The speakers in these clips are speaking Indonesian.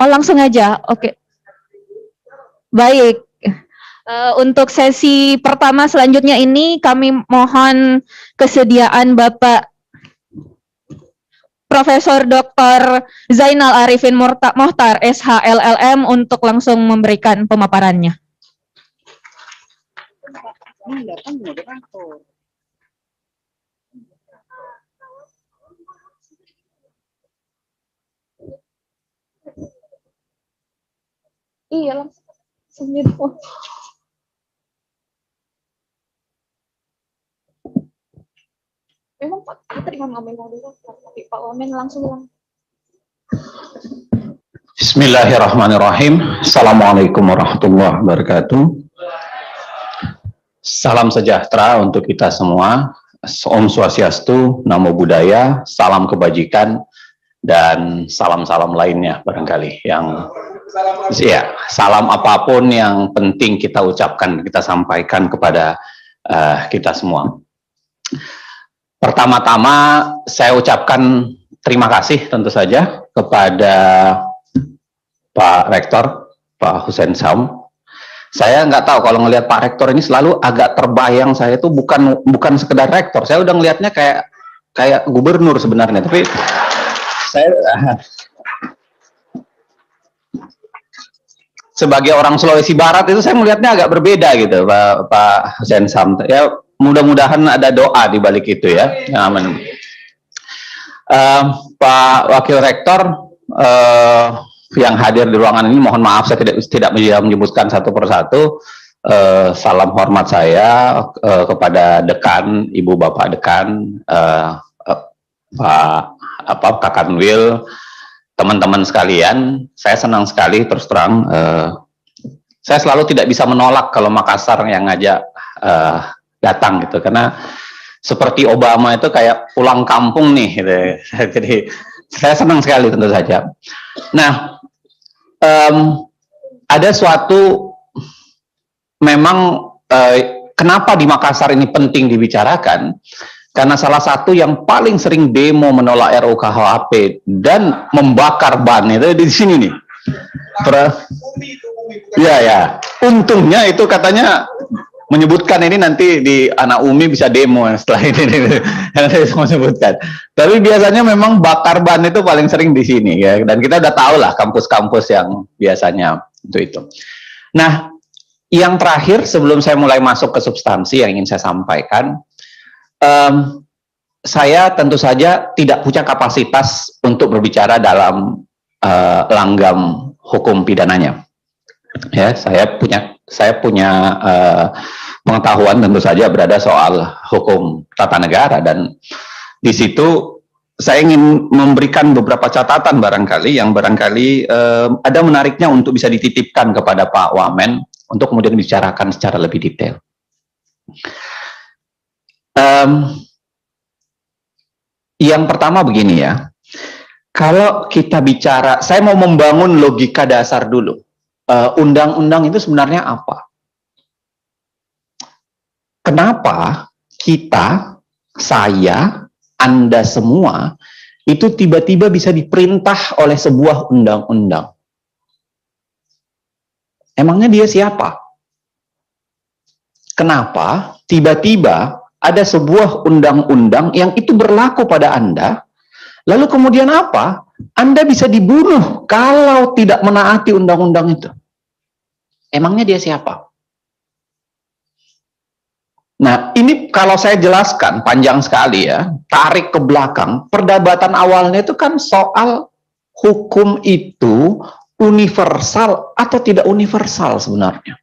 langsung aja. Oke. Baik. Untuk sesi pertama selanjutnya ini kami mohon kesediaan Bapak Profesor Dr. Zainal Arifin Mohtar, SHLLM, untuk langsung memberikan pemaparannya. Iya, langsung gitu. Memang Pak, kita dengan Wamen dulu, tapi Pak Wamen langsung bilang. Bismillahirrahmanirrahim. Assalamualaikum warahmatullahi wabarakatuh. Salam sejahtera untuk kita semua. Om Swastiastu, Namo Buddhaya, salam kebajikan, dan salam-salam lainnya barangkali yang ya, salam apapun yang penting kita ucapkan, kita sampaikan kepada kita semua. Pertama-tama saya ucapkan terima kasih tentu saja kepada Pak Rektor, Pak Hussein Saum. Saya nggak tahu, kalau ngelihat Pak Rektor ini selalu agak terbayang saya itu bukan sekedar rektor. Saya udah ngelihatnya kayak gubernur sebenarnya, tapi saya sebagai orang Sulawesi Barat itu saya melihatnya agak berbeda gitu, Pak Hussein Saum. Ya, mudah-mudahan ada doa di balik itu ya. Amin. Pak Wakil Rektor yang hadir di ruangan ini, mohon maaf saya tidak bisa menyebutkan satu persatu. Salam hormat saya kepada dekan, Ibu Bapak Dekan, Pak Kakanwil, teman-teman sekalian. Saya senang sekali, terus terang. Saya selalu tidak bisa menolak kalau Makassar yang ngajak datang gitu, karena seperti Obama itu kayak pulang kampung nih gitu. Jadi saya senang sekali tentu saja. Nah, ada suatu memang kenapa di Makassar ini penting dibicarakan, karena salah satu yang paling sering demo menolak RUU KUHP dan membakar ban itu di sini nih. Ya, untungnya itu katanya menyebutkan ini nanti di anak Umi bisa demo setelah ini, yang saya mau sebutkan. Tapi biasanya memang bakar ban itu paling sering di sini ya, dan kita udah tahu lah kampus-kampus yang biasanya itu. Nah, yang terakhir sebelum saya mulai masuk ke substansi yang ingin saya sampaikan, saya tentu saja tidak punya kapasitas untuk berbicara dalam langgam hukum pidananya. Ya, saya punya pengetahuan tentu saja berada soal hukum tata negara, dan di situ saya ingin memberikan beberapa catatan barangkali yang ada menariknya untuk bisa dititipkan kepada Pak Wamen untuk kemudian dibicarakan secara lebih detail. Yang pertama begini ya, kalau kita bicara, saya mau membangun logika dasar dulu. Undang-undang itu sebenarnya apa? Kenapa kita, saya, Anda semua, itu tiba-tiba bisa diperintah oleh sebuah undang-undang? Emangnya dia siapa? Kenapa tiba-tiba ada sebuah undang-undang yang itu berlaku pada Anda, lalu kemudian apa? Anda bisa dibunuh kalau tidak menaati undang-undang itu. Emangnya dia siapa? Nah, ini kalau saya jelaskan panjang sekali ya, tarik ke belakang, perdebatan awalnya itu kan soal hukum itu universal atau tidak universal sebenarnya.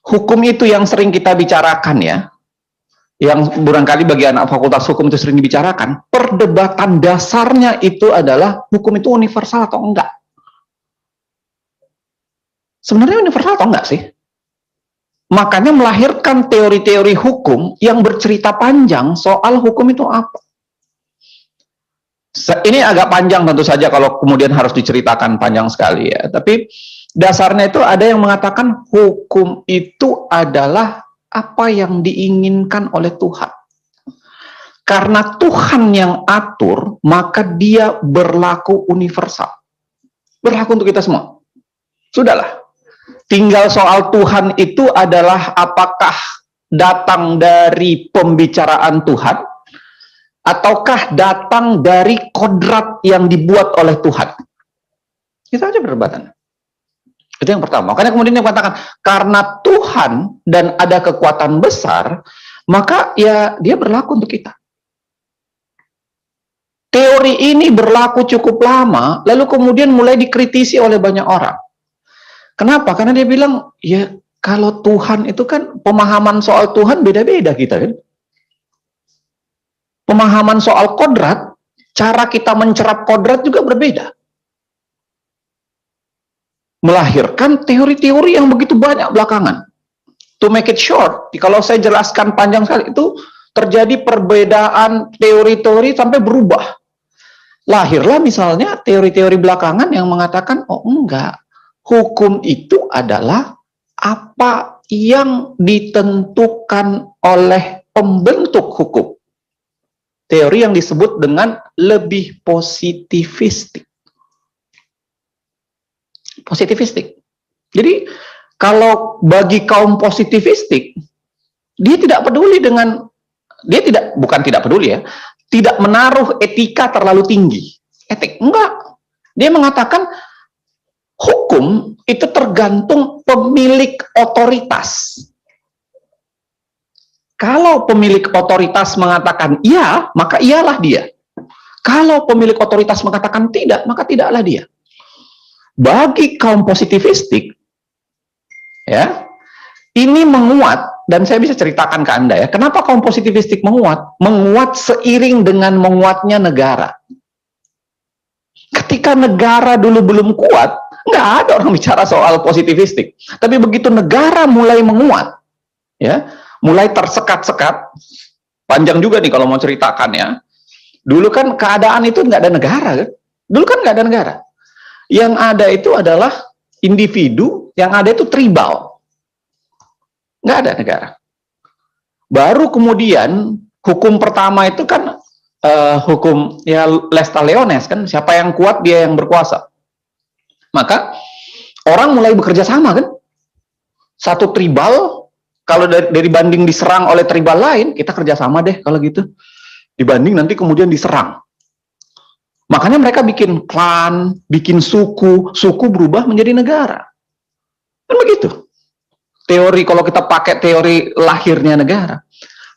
Hukum itu yang sering kita bicarakan ya, yang barangkali bagi anak fakultas hukum itu sering dibicarakan, perdebatan dasarnya itu adalah hukum itu universal atau enggak. Sebenarnya universal atau enggak sih? Makanya melahirkan teori-teori hukum yang bercerita panjang soal hukum itu apa. Ini agak panjang tentu saja kalau kemudian harus diceritakan panjang sekali ya. Tapi dasarnya itu ada yang mengatakan hukum itu adalah apa yang diinginkan oleh Tuhan. Karena Tuhan yang atur, maka dia berlaku universal. Berlaku untuk kita semua. Sudahlah. Tinggal soal Tuhan itu adalah apakah datang dari pembicaraan Tuhan, ataukah datang dari kodrat yang dibuat oleh Tuhan. Itu aja perdebatan. Itu yang pertama. Makanya kemudian dia katakan, karena Tuhan dan ada kekuatan besar, maka ya dia berlaku untuk kita. Teori ini berlaku cukup lama, lalu kemudian mulai dikritisi oleh banyak orang. Kenapa? Karena dia bilang, ya kalau Tuhan itu kan, pemahaman soal Tuhan beda-beda kita kan. Pemahaman soal kodrat, cara kita mencerap kodrat juga berbeda. Melahirkan teori-teori yang begitu banyak belakangan. To make it short, kalau saya jelaskan panjang sekali, itu terjadi perbedaan teori-teori sampai berubah. Lahirlah misalnya teori-teori belakangan yang mengatakan, oh enggak, hukum itu adalah apa yang ditentukan oleh pembentuk hukum. Teori yang disebut dengan lebih positivistik. Positivistik. Jadi, kalau bagi kaum positivistik, dia tidak peduli dengan, bukan tidak peduli ya, tidak menaruh etika terlalu tinggi. Etik, enggak. Dia mengatakan, hukum itu tergantung pemilik otoritas. Kalau pemilik otoritas mengatakan iya, maka iyalah dia. Kalau pemilik otoritas mengatakan tidak, maka tidaklah dia. Bagi kaum positivistik, ya, ini menguat, dan saya bisa ceritakan ke Anda ya, kenapa kaum positivistik menguat? Menguat seiring dengan menguatnya negara. Ketika negara dulu belum kuat, nggak ada orang bicara soal positivistik. Tapi begitu negara mulai menguat, ya, mulai tersekat-sekat, panjang juga nih kalau mau ceritakan ya. Dulu kan keadaan itu nggak ada negara kan? Dulu kan nggak ada negara. Yang ada itu adalah individu, yang ada itu tribal. Nggak ada negara. Baru kemudian hukum pertama itu kan hukum ya les taliones kan, siapa yang kuat dia yang berkuasa. Maka orang mulai bekerja sama kan. Satu tribal kalau dari banding diserang oleh tribal lain, kita kerjasama deh kalau gitu. Dibanding nanti kemudian diserang. Makanya mereka bikin klan, bikin suku, suku berubah menjadi negara. Kan begitu. Teori, kalau kita pakai teori lahirnya negara.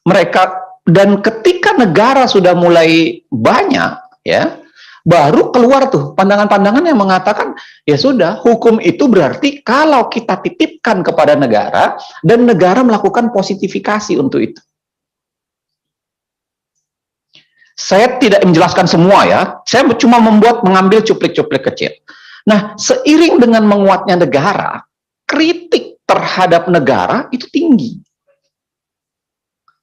Mereka, dan ketika negara sudah mulai banyak, ya, baru keluar tuh pandangan-pandangan yang mengatakan, ya sudah, hukum itu berarti kalau kita titipkan kepada negara, dan negara melakukan positifikasi untuk itu. Saya tidak menjelaskan semua ya, saya cuma mengambil cuplik-cuplik kecil. Nah, seiring dengan menguatnya negara, kritik terhadap negara itu tinggi.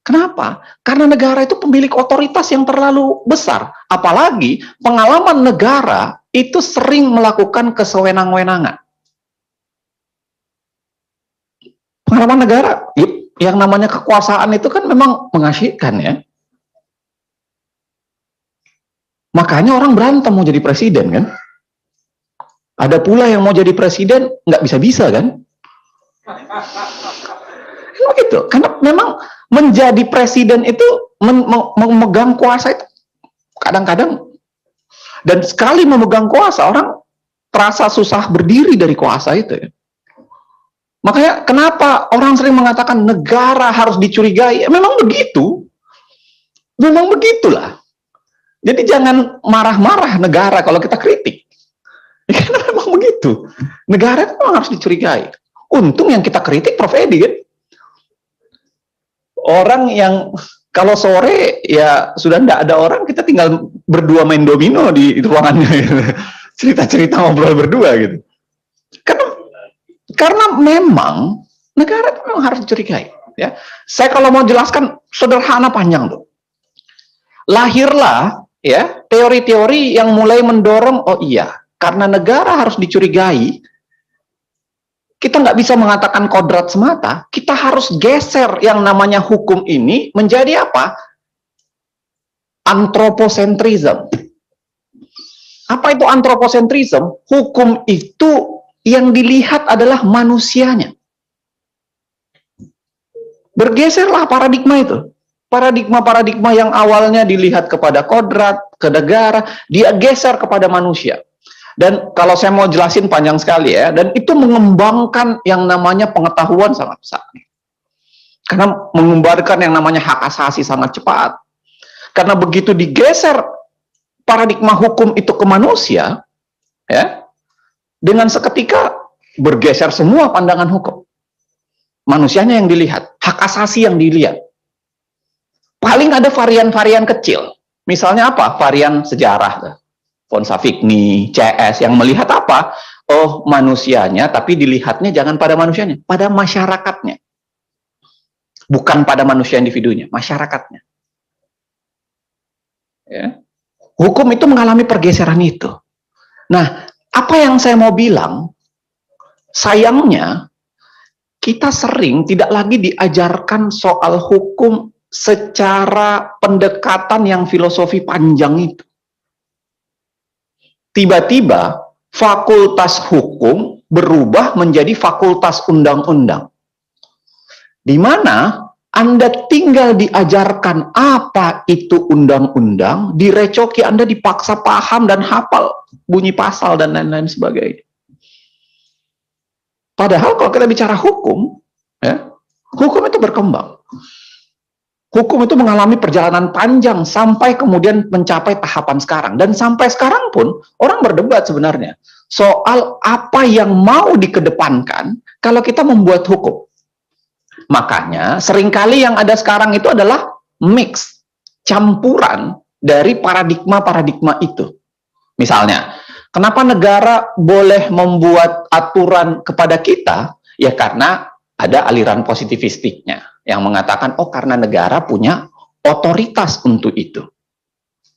Kenapa? Karena negara itu pemilik otoritas yang terlalu besar. Apalagi pengalaman negara itu sering melakukan kesewenang-wenangan. Pengalaman negara, yang namanya kekuasaan itu kan memang mengasyikkan ya. Makanya orang berantem mau jadi presiden kan. Ada pula yang mau jadi presiden nggak bisa-bisa kan. Begitu. Karena memang menjadi presiden itu memegang kuasa itu kadang-kadang, dan sekali memegang kuasa orang terasa susah berdiri dari kuasa itu ya. Makanya kenapa orang sering mengatakan negara harus dicurigai? Memang begitu. Memang begitulah. Jadi jangan marah-marah negara kalau kita kritik. Karena memang begitu. Negara itu memang harus dicurigai. Untung yang kita kritik Prof. Edi kan. Orang yang kalau sore ya sudah tidak ada orang, kita tinggal berdua main domino di ruangannya gitu. Cerita-cerita ngobrol berdua gitu. Karena memang negara itu memang harus dicurigai ya. Saya kalau mau jelaskan sederhana panjang tuh. Lahirlah ya teori-teori yang mulai mendorong, oh iya, karena negara harus dicurigai, kita nggak bisa mengatakan kodrat semata, kita harus geser yang namanya hukum ini menjadi apa? anthropocentrism. Apa itu anthropocentrism? Hukum itu yang dilihat adalah manusianya. Bergeserlah paradigma itu. Paradigma-paradigma yang awalnya dilihat kepada kodrat, ke negara, dia geser kepada manusia. Dan kalau saya mau jelasin panjang sekali ya, dan itu mengembangkan yang namanya pengetahuan sangat besar. Karena mengembangkan yang namanya hak asasi sangat cepat. Karena begitu digeser paradigma hukum itu ke manusia, ya, dengan seketika bergeser semua pandangan hukum. Manusianya yang dilihat, hak asasi yang dilihat. Paling ada varian-varian kecil. Misalnya apa? Varian sejarah. Von Savigny, CS, yang melihat apa? Oh, manusianya, tapi dilihatnya jangan pada manusianya, pada masyarakatnya. Bukan pada manusia individunya, masyarakatnya. Ya. Hukum itu mengalami pergeseran itu. Nah, apa yang saya mau bilang, sayangnya, kita sering tidak lagi diajarkan soal hukum secara pendekatan yang filosofi panjang itu. Tiba-tiba fakultas hukum berubah menjadi fakultas undang-undang. Di mana Anda tinggal diajarkan apa itu undang-undang, direcoki Anda dipaksa paham dan hafal bunyi pasal dan lain-lain sebagainya. Padahal kalau kita bicara hukum, ya, hukum itu berkembang. Hukum itu mengalami perjalanan panjang sampai kemudian mencapai tahapan sekarang. Dan sampai sekarang pun orang berdebat sebenarnya soal apa yang mau dikedepankan kalau kita membuat hukum. Makanya seringkali yang ada sekarang itu adalah mix, campuran dari paradigma-paradigma itu. Misalnya, kenapa negara boleh membuat aturan kepada kita? Ya karena ada aliran positivistiknya yang mengatakan, oh karena negara punya otoritas untuk itu.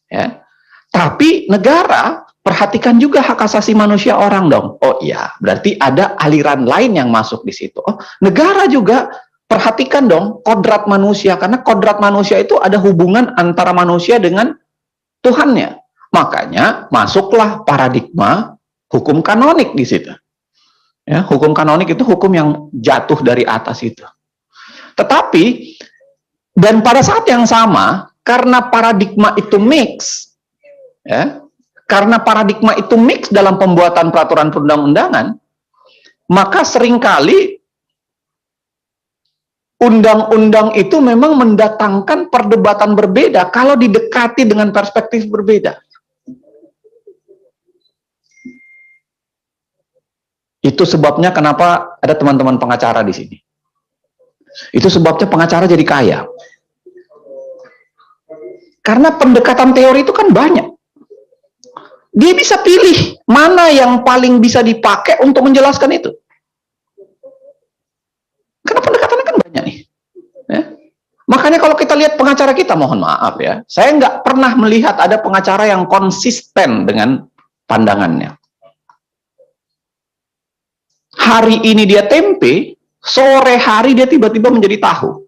Ya. Tapi negara perhatikan juga hak asasi manusia orang dong. Oh iya, berarti ada aliran lain yang masuk di situ. Oh, negara juga perhatikan dong kodrat manusia, karena kodrat manusia itu ada hubungan antara manusia dengan Tuhannya. Makanya masuklah paradigma hukum kanonik di situ. Ya, hukum kanonik itu hukum yang jatuh dari atas itu. Tetapi, dan pada saat yang sama, karena paradigma itu mix, ya, karena paradigma itu mix dalam pembuatan peraturan perundang-undangan, maka seringkali undang-undang itu memang mendatangkan perdebatan berbeda kalau didekati dengan perspektif berbeda. Itu sebabnya kenapa ada teman-teman pengacara di sini. Itu sebabnya pengacara jadi kaya. Karena pendekatan teori itu kan banyak. Dia bisa pilih mana yang paling bisa dipakai untuk menjelaskan itu. Karena pendekatannya kan banyak nih. Ya. Makanya kalau kita lihat pengacara kita, mohon maaf ya, saya nggak pernah melihat ada pengacara yang konsisten dengan pandangannya. Hari ini dia tempe, sore hari dia tiba-tiba menjadi tahu.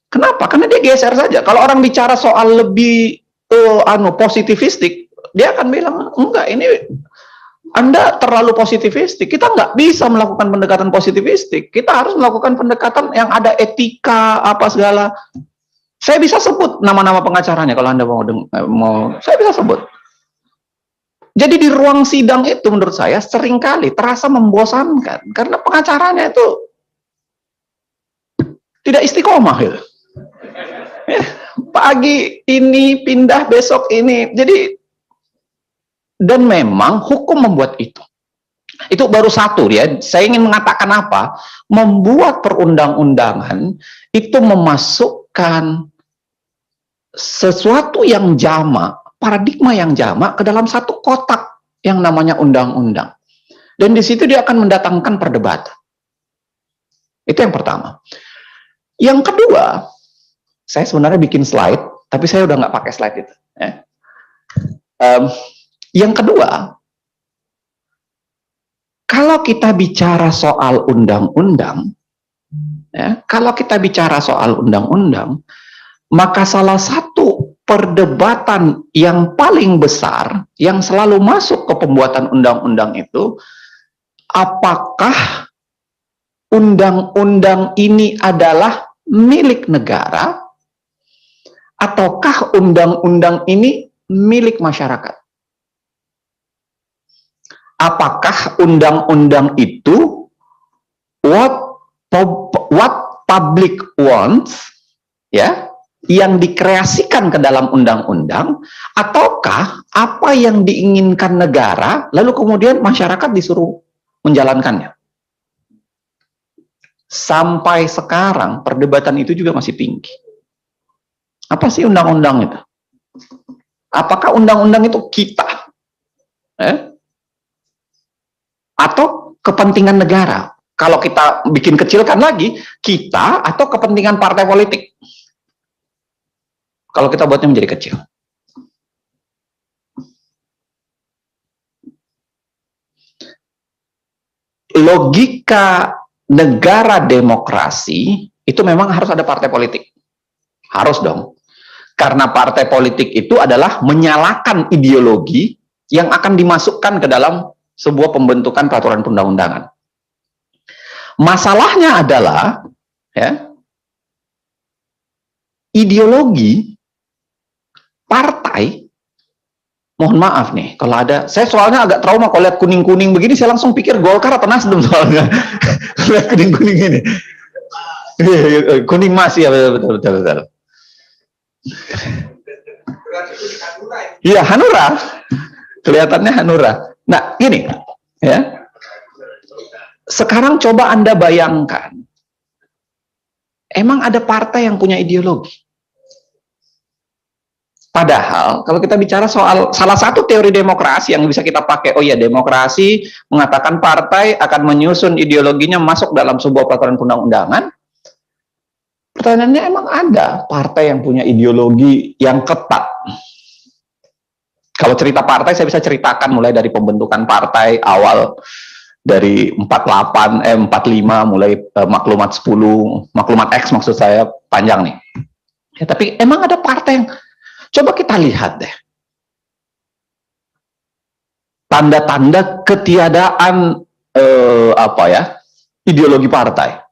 Kenapa? Karena dia geser saja. Kalau orang bicara soal lebih positivistik, dia akan bilang, enggak, ini Anda terlalu positivistik. Kita nggak bisa melakukan pendekatan positivistik. Kita harus melakukan pendekatan yang ada etika, apa segala. Saya bisa sebut nama-nama pengacaranya kalau Anda mau, saya bisa sebut. Jadi di ruang sidang itu menurut saya seringkali terasa membosankan karena pengacaranya itu tidak istiqomah gitu. Ya, pagi ini pindah besok ini. Jadi dan memang hukum membuat itu. Itu baru satu ya. Saya ingin mengatakan apa? Membuat perundang-undangan itu memasukkan sesuatu yang jamak, paradigma yang jamak ke dalam satu kotak yang namanya undang-undang. Dan di situ dia akan mendatangkan perdebatan. Itu yang pertama. Yang kedua, saya sebenarnya bikin slide, tapi saya udah nggak pakai slide itu. Ya. Yang kedua, kalau kita bicara soal undang-undang, ya, kalau kita bicara soal undang-undang, Maka salah satu perdebatan yang paling besar yang selalu masuk ke pembuatan undang-undang itu, apakah undang-undang ini adalah milik negara ataukah undang-undang ini milik masyarakat? Apakah undang-undang itu what public wants, ya, yang dikreasikan ke dalam undang-undang, ataukah apa yang diinginkan negara lalu kemudian masyarakat disuruh menjalankannya? Sampai sekarang perdebatan itu juga masih tinggi. Apa sih undang-undang itu? Apakah undang-undang itu kita? Atau kepentingan negara? Kalau kita bikin kecilkan lagi, kita atau kepentingan partai politik? Kalau kita buatnya menjadi kecil. Logika negara demokrasi itu memang harus ada partai politik. Harus dong. Karena partai politik itu adalah menyalakan ideologi yang akan dimasukkan ke dalam sebuah pembentukan peraturan perundang-undangan. Masalahnya adalah, ya, ideologi partai, mohon maaf nih, kalau ada, saya soalnya agak trauma kalau lihat kuning-kuning begini, saya langsung pikir Golkar atau Nasdem soalnya. Lihat kuning-kuning ini. Kuning mas, ya betul. Iya, Hanura. Kelihatannya Hanura. Nah, gini, ya. Sekarang coba Anda bayangkan, emang ada partai yang punya ideologi? Padahal, kalau kita bicara soal salah satu teori demokrasi yang bisa kita pakai, oh ya, demokrasi mengatakan partai akan menyusun ideologinya masuk dalam sebuah peraturan perundang-undangan. Pertanyaannya, emang ada partai yang punya ideologi yang ketat? Kalau cerita partai, saya bisa ceritakan mulai dari pembentukan partai awal, dari 45 mulai maklumat 10, maklumat X maksud saya, panjang nih. Ya, tapi emang ada partai yang, coba kita lihat deh. Tanda-tanda ketiadaan ideologi partai.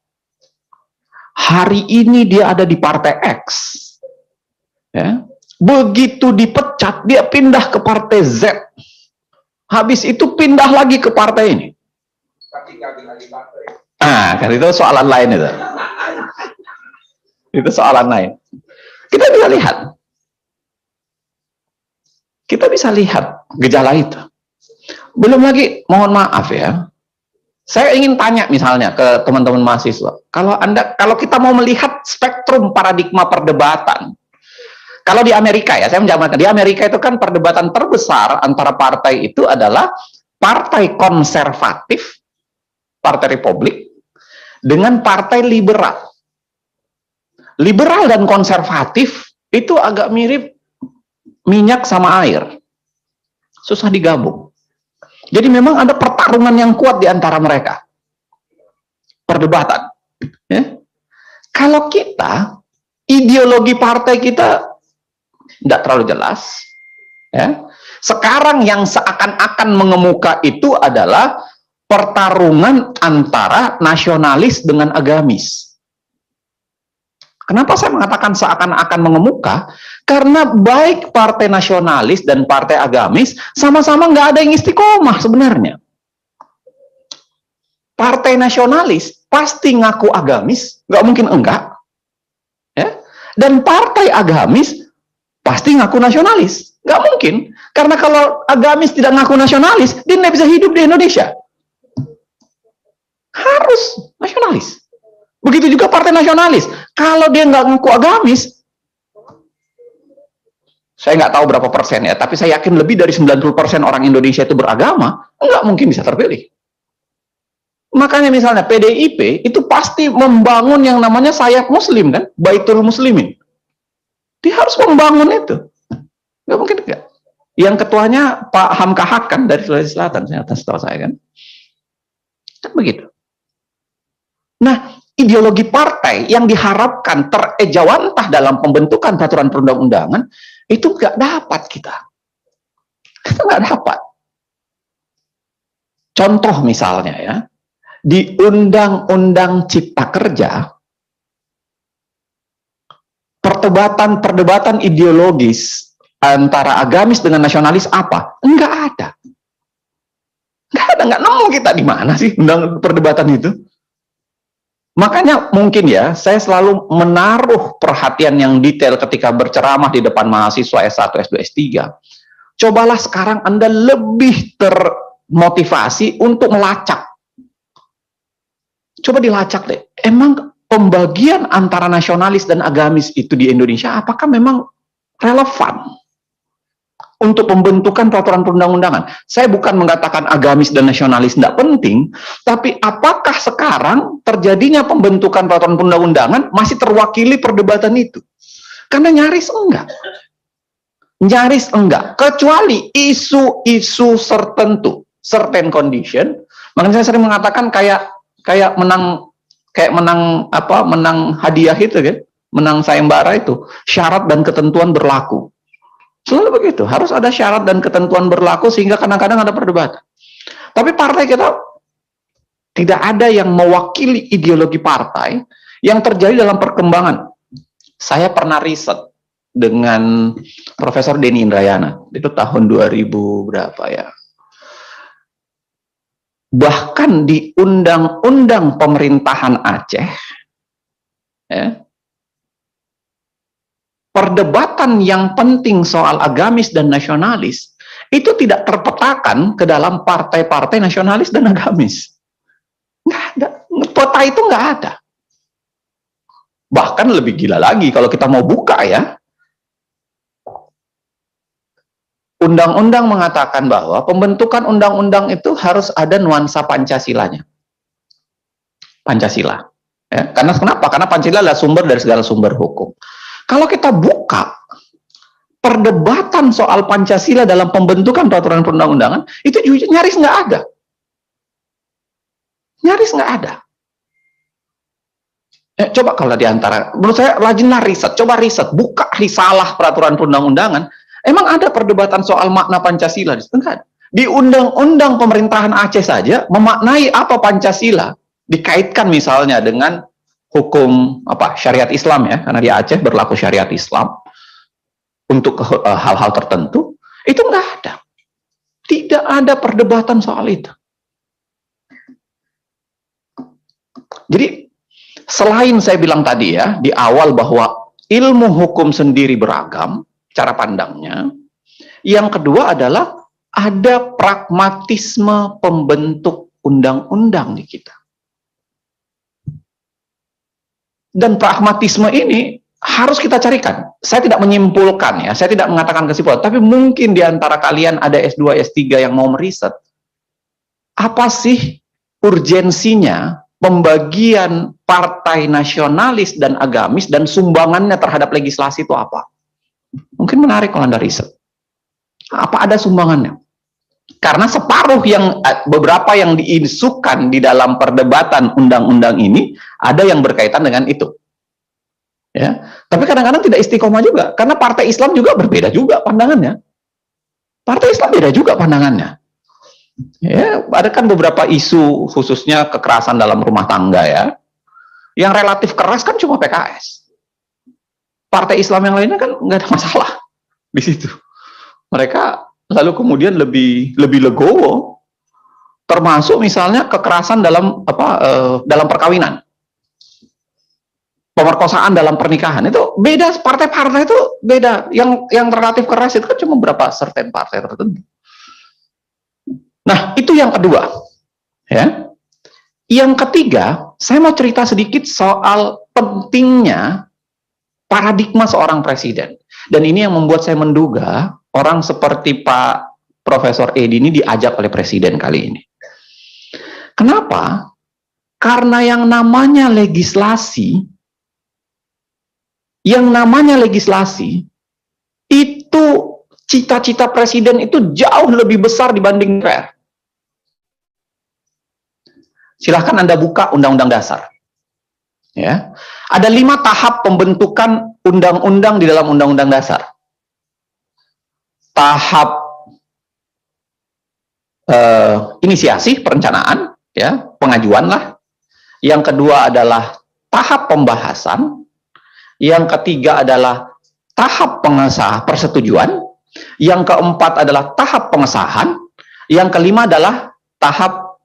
Hari ini dia ada di partai X. Ya. Begitu dipecat, dia pindah ke partai Z. Habis itu pindah lagi ke partai ini. Kan itu soalan lain itu. Itu soalan lain. Kita bisa lihat. Kita bisa lihat gejala itu. Belum lagi, mohon maaf ya. Saya ingin tanya misalnya ke teman-teman mahasiswa. Kalau kita mau melihat spektrum paradigma perdebatan. Kalau di Amerika ya, saya menjabarkan di Amerika itu kan perdebatan terbesar antara partai itu adalah partai konservatif, partai Republik, dengan partai liberal. Liberal dan konservatif itu agak mirip minyak sama air. Susah digabung. Jadi memang ada pertarungan yang kuat di antara mereka. Perdebatan. Ya. Kalau kita, ideologi partai kita tidak terlalu jelas. Ya. Sekarang yang seakan-akan mengemuka itu adalah pertarungan antara nasionalis dengan agamis. Kenapa saya mengatakan seakan-akan mengemuka? Karena baik partai nasionalis dan partai agamis sama-sama nggak ada yang istiqomah sebenarnya. Partai nasionalis pasti ngaku agamis, nggak mungkin enggak. Ya? Dan partai agamis pasti ngaku nasionalis, nggak mungkin. Karena kalau agamis tidak ngaku nasionalis, dia nggak bisa hidup di Indonesia. Harus nasionalis. Begitu juga partai nasionalis. Kalau dia nggak ngaku agamis, saya nggak tahu berapa persen ya, tapi saya yakin lebih dari 90% orang Indonesia itu beragama, nggak mungkin bisa terpilih. Makanya misalnya PDIP itu pasti membangun yang namanya sayap muslim kan, Baitul Muslimin. Dia harus membangun itu. Nggak mungkin enggak. Yang ketuanya Pak Hamka Haq kan dari Sulawesi Selatan, saya tahu saya kan. Kan begitu. Nah, ideologi partai yang diharapkan terejawantah dalam pembentukan peraturan perundang-undangan, itu nggak dapat kita. Kita nggak dapat. Contoh misalnya ya, di Undang-Undang Cipta Kerja, perdebatan ideologis antara agamis dengan nasionalis apa? Enggak ada. Enggak ada, enggak nemu kita di mana sih perdebatan itu. Makanya mungkin ya, saya selalu menaruh perhatian yang detail ketika berceramah di depan mahasiswa S1, S2, S3. Cobalah sekarang Anda lebih termotivasi untuk melacak. Coba dilacak deh, emang pembagian antara nasionalis dan agamis itu di Indonesia apakah memang relevan untuk pembentukan peraturan perundang-undangan? Saya bukan mengatakan agamis dan nasionalis tidak penting, tapi apakah sekarang terjadinya pembentukan peraturan perundang-undangan masih terwakili perdebatan itu? Karena nyaris enggak. Nyaris enggak, kecuali isu-isu tertentu, certain condition. Makanya saya sering mengatakan kayak menang hadiah itu kan, menang sayembara itu, syarat dan ketentuan berlaku. Selalu begitu, harus ada syarat dan ketentuan berlaku sehingga kadang-kadang ada perdebatan. Tapi partai kita tidak ada yang mewakili ideologi partai yang terjadi dalam perkembangan. Saya pernah riset dengan Profesor Denny Indrayana, itu tahun 2000 berapa ya. Bahkan di Undang-Undang Pemerintahan Aceh, ya, perdebatan yang penting soal agamis dan nasionalis itu tidak terpetakan ke dalam partai-partai nasionalis dan agamis. Nggak ada. Peta itu nggak ada. Bahkan lebih gila lagi kalau kita mau buka ya, undang-undang mengatakan bahwa pembentukan undang-undang itu harus ada nuansa Pancasilanya. Pancasila. Ya, karena kenapa? Karena Pancasila adalah sumber dari segala sumber hukum. Kalau kita buka perdebatan soal Pancasila dalam pembentukan peraturan perundang-undangan, itu nyaris nggak ada. Nyaris nggak ada. Coba kalau diantara, menurut saya rajinlah riset, coba riset, buka risalah peraturan perundang-undangan. Emang ada perdebatan soal makna Pancasila? Di Undang-Undang Pemerintahan Aceh saja memaknai apa Pancasila, dikaitkan misalnya dengan hukum syariat Islam ya, karena di Aceh berlaku syariat Islam untuk hal-hal tertentu, itu nggak ada. Tidak ada perdebatan soal itu. Jadi selain saya bilang tadi ya di awal bahwa ilmu hukum sendiri beragam cara pandangnya, yang kedua adalah ada pragmatisme pembentuk undang-undang di kita. Dan pragmatisme ini harus kita carikan. Saya tidak menyimpulkan ya, saya tidak mengatakan kesimpulan, tapi mungkin di antara kalian ada S2, S3 yang mau meriset. Apa sih urgensinya pembagian partai nasionalis dan agamis dan sumbangannya terhadap legislasi itu apa? Mungkin menarik kalau Anda riset. Apa ada sumbangannya? Karena separuh beberapa yang diisukan di dalam perdebatan undang-undang ini ada yang berkaitan dengan itu. Ya, tapi kadang-kadang tidak istiqomah juga, karena partai Islam juga berbeda juga pandangannya. Partai Islam beda juga pandangannya. Ya, ada kan beberapa isu khususnya kekerasan dalam rumah tangga ya, yang relatif keras kan cuma PKS. Partai Islam yang lainnya kan nggak ada masalah di situ. Mereka lalu kemudian lebih legowo, termasuk misalnya kekerasan dalam dalam perkawinan, pemerkosaan dalam pernikahan, itu beda. Partai-partai itu beda. Yang relatif keras itu kan cuma beberapa certain partai tertentu. Nah, itu yang kedua. Ya. Yang ketiga, saya mau cerita sedikit soal pentingnya paradigma seorang presiden. Dan ini yang membuat saya menduga orang seperti Pak Profesor Edi ini diajak oleh presiden kali ini. Kenapa? Karena yang namanya legislasi itu cita-cita presiden itu jauh lebih besar dibanding DPR. Silahkan Anda buka Undang-Undang Dasar. Ya, ada 5 tahap pembentukan undang-undang di dalam Undang-Undang Dasar. Tahap inisiasi, perencanaan, ya, pengajuan lah. Yang kedua adalah tahap pembahasan. Yang ketiga adalah tahap pengesahan persetujuan. Yang keempat adalah tahap pengesahan. Yang kelima adalah tahap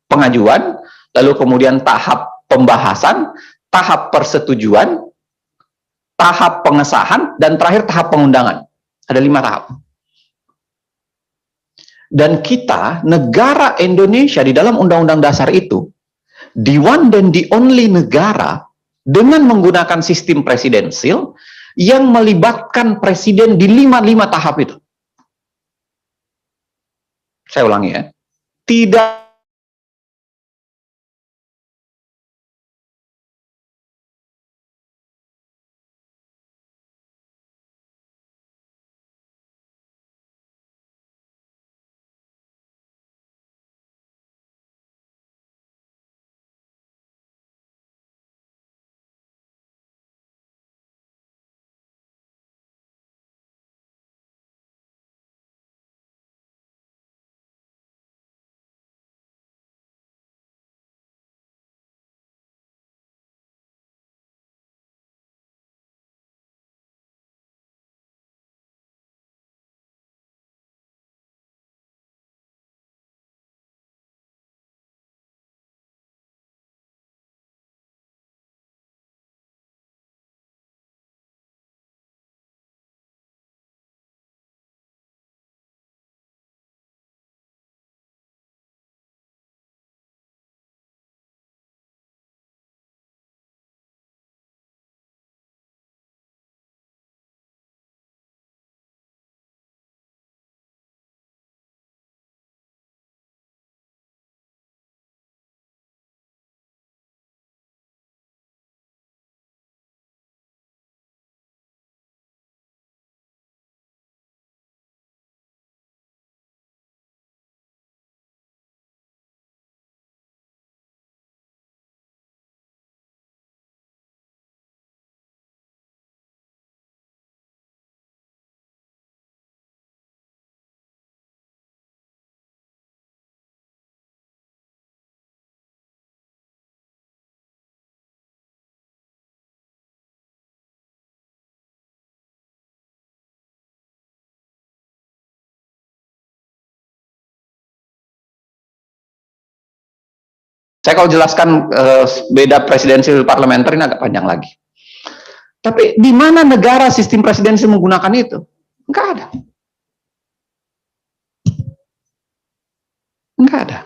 pengajuan. Lalu kemudian tahap pembahasan, tahap persetujuan, tahap pengesahan, dan terakhir tahap pengundangan. Ada 5 tahap. Dan kita, negara Indonesia di dalam Undang-Undang Dasar itu, the one dan the only negara dengan menggunakan sistem presidensil yang melibatkan presiden di 5 tahap itu. Saya ulangi ya. Tidak saya kalau jelaskan beda presidensil parlementer ini agak panjang lagi. Tapi di mana negara sistem presidensil menggunakan itu? Enggak ada. Enggak ada.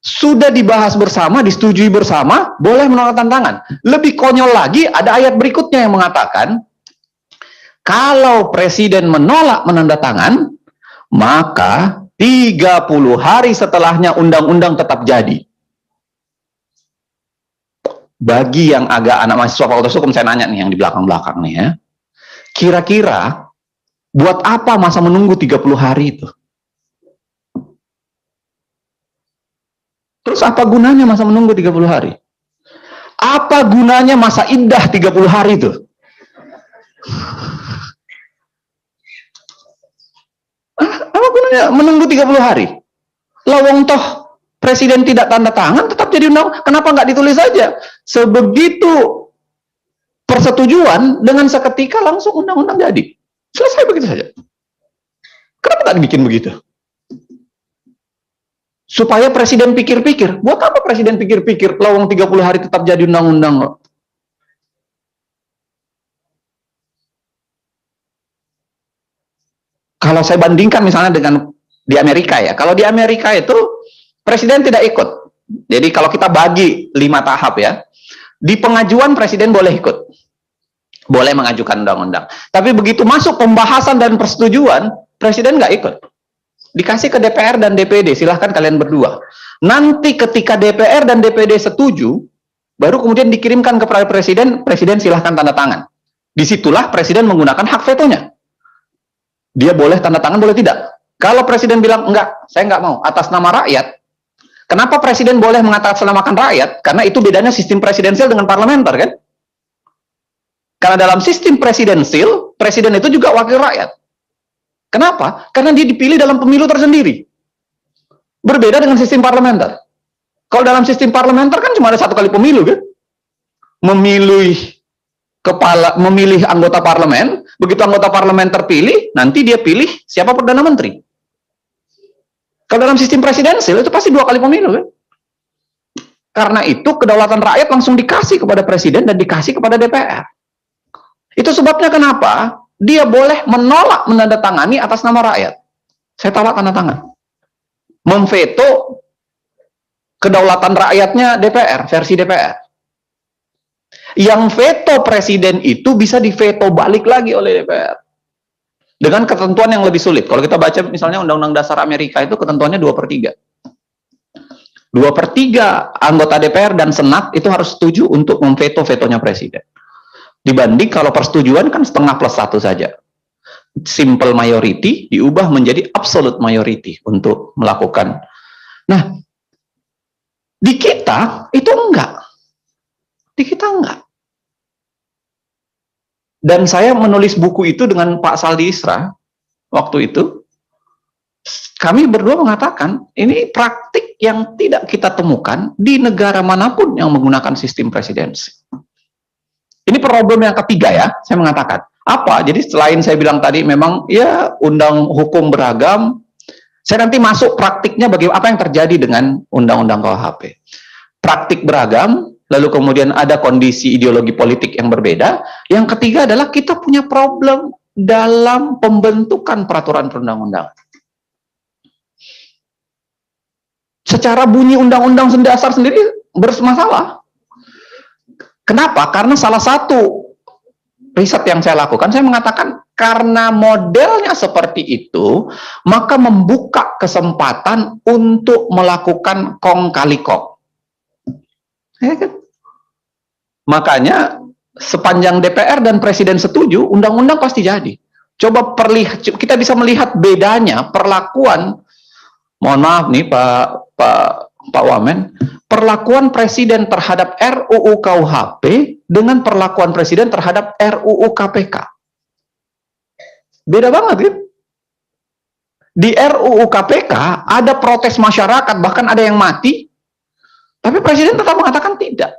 Sudah dibahas bersama, disetujui bersama, boleh menolak tantangan. Lebih konyol lagi, ada ayat berikutnya yang mengatakan, kalau presiden menolak menandatangan, maka 30 hari setelahnya undang-undang tetap jadi. Bagi yang agak anak mahasiswa fakultas hukum, saya nanya nih yang di belakang-belakang nih ya. Kira-kira buat apa masa menunggu 30 hari itu? Terus apa gunanya masa menunggu 30 hari? Apa gunanya masa iddah 30 hari itu? Apa gunanya menunggu 30 hari? Lawang toh presiden tidak tanda tangan, tetap jadi undang. Kenapa nggak ditulis saja? Sebegitu persetujuan, dengan seketika langsung undang-undang jadi. Selesai begitu saja. Kenapa nggak dibikin begitu? Supaya presiden pikir-pikir. Buat apa presiden pikir-pikir? Lawang 30 hari tetap jadi undang-undang. Kalau saya bandingkan misalnya dengan di Amerika ya. Kalau di Amerika itu presiden tidak ikut. Jadi kalau kita bagi 5 tahap ya. Di pengajuan presiden boleh ikut. Boleh mengajukan undang-undang. Tapi begitu masuk pembahasan dan persetujuan, presiden nggak ikut. Dikasih ke DPR dan DPD, silahkan kalian berdua. Nanti ketika DPR dan DPD setuju, baru kemudian dikirimkan kepada presiden, presiden silahkan tanda tangan. Disitulah presiden menggunakan hak vetonya. Dia boleh tanda tangan, boleh tidak. Kalau presiden bilang, enggak, saya enggak mau, atas nama rakyat, Kenapa presiden boleh mengatasnamakan rakyat? Karena itu bedanya sistem presidensial dengan parlementer, kan? Karena dalam sistem presidensial, presiden itu juga wakil rakyat. Kenapa? Karena dia dipilih dalam pemilu tersendiri. Berbeda dengan sistem parlementer. Kalau dalam sistem parlementer kan cuma ada satu kali pemilu, kan? Memilih anggota parlemen, begitu anggota parlemen terpilih, nanti dia pilih siapa perdana menteri. Kalau dalam sistem presidensial itu pasti 2 kali pemilu, kan? Karena itu kedaulatan rakyat langsung dikasih kepada presiden dan dikasih kepada DPR. Itu sebabnya kenapa dia boleh menolak menandatangani atas nama rakyat. Saya tolak tanda tangan. Memveto kedaulatan rakyatnya DPR, versi DPR. Yang veto presiden itu bisa diveto balik lagi oleh DPR. Dengan ketentuan yang lebih sulit. Kalau kita baca misalnya Undang-Undang Dasar Amerika itu ketentuannya 2/3. 2/3 anggota DPR dan Senat itu harus setuju untuk memveto-vetonya presiden. Dibanding kalau persetujuan kan setengah plus 1 saja. Simple majority diubah menjadi absolute majority untuk melakukan. Nah, di kita itu enggak. Di kita enggak. Dan saya menulis buku itu dengan Pak Saldi Isra waktu itu. Kami berdua mengatakan ini praktik yang tidak kita temukan di negara manapun yang menggunakan sistem presidensi. Ini problem yang ketiga ya, saya mengatakan. Apa? Jadi selain saya bilang tadi memang ya undang hukum beragam, saya nanti masuk praktiknya bagaimana apa yang terjadi dengan undang-undang KUHP. Praktik beragam, lalu kemudian ada kondisi ideologi politik yang berbeda. Yang ketiga adalah kita punya problem dalam pembentukan peraturan perundang-undangan. Secara bunyi undang-undang dasar sendiri bermasalah. Kenapa? Karena salah satu riset yang saya lakukan, saya mengatakan karena modelnya seperti itu, maka membuka kesempatan untuk melakukan kong kali kong. Ya kan? Makanya sepanjang DPR dan Presiden setuju, undang-undang pasti jadi. Coba kita bisa melihat bedanya perlakuan, mohon maaf nih Pak Wamen, perlakuan Presiden terhadap RUU KUHP dengan perlakuan Presiden terhadap RUU KPK. Beda banget, kan? Di RUU KPK ada protes masyarakat, bahkan ada yang mati, tapi Presiden tetap mengatakan tidak.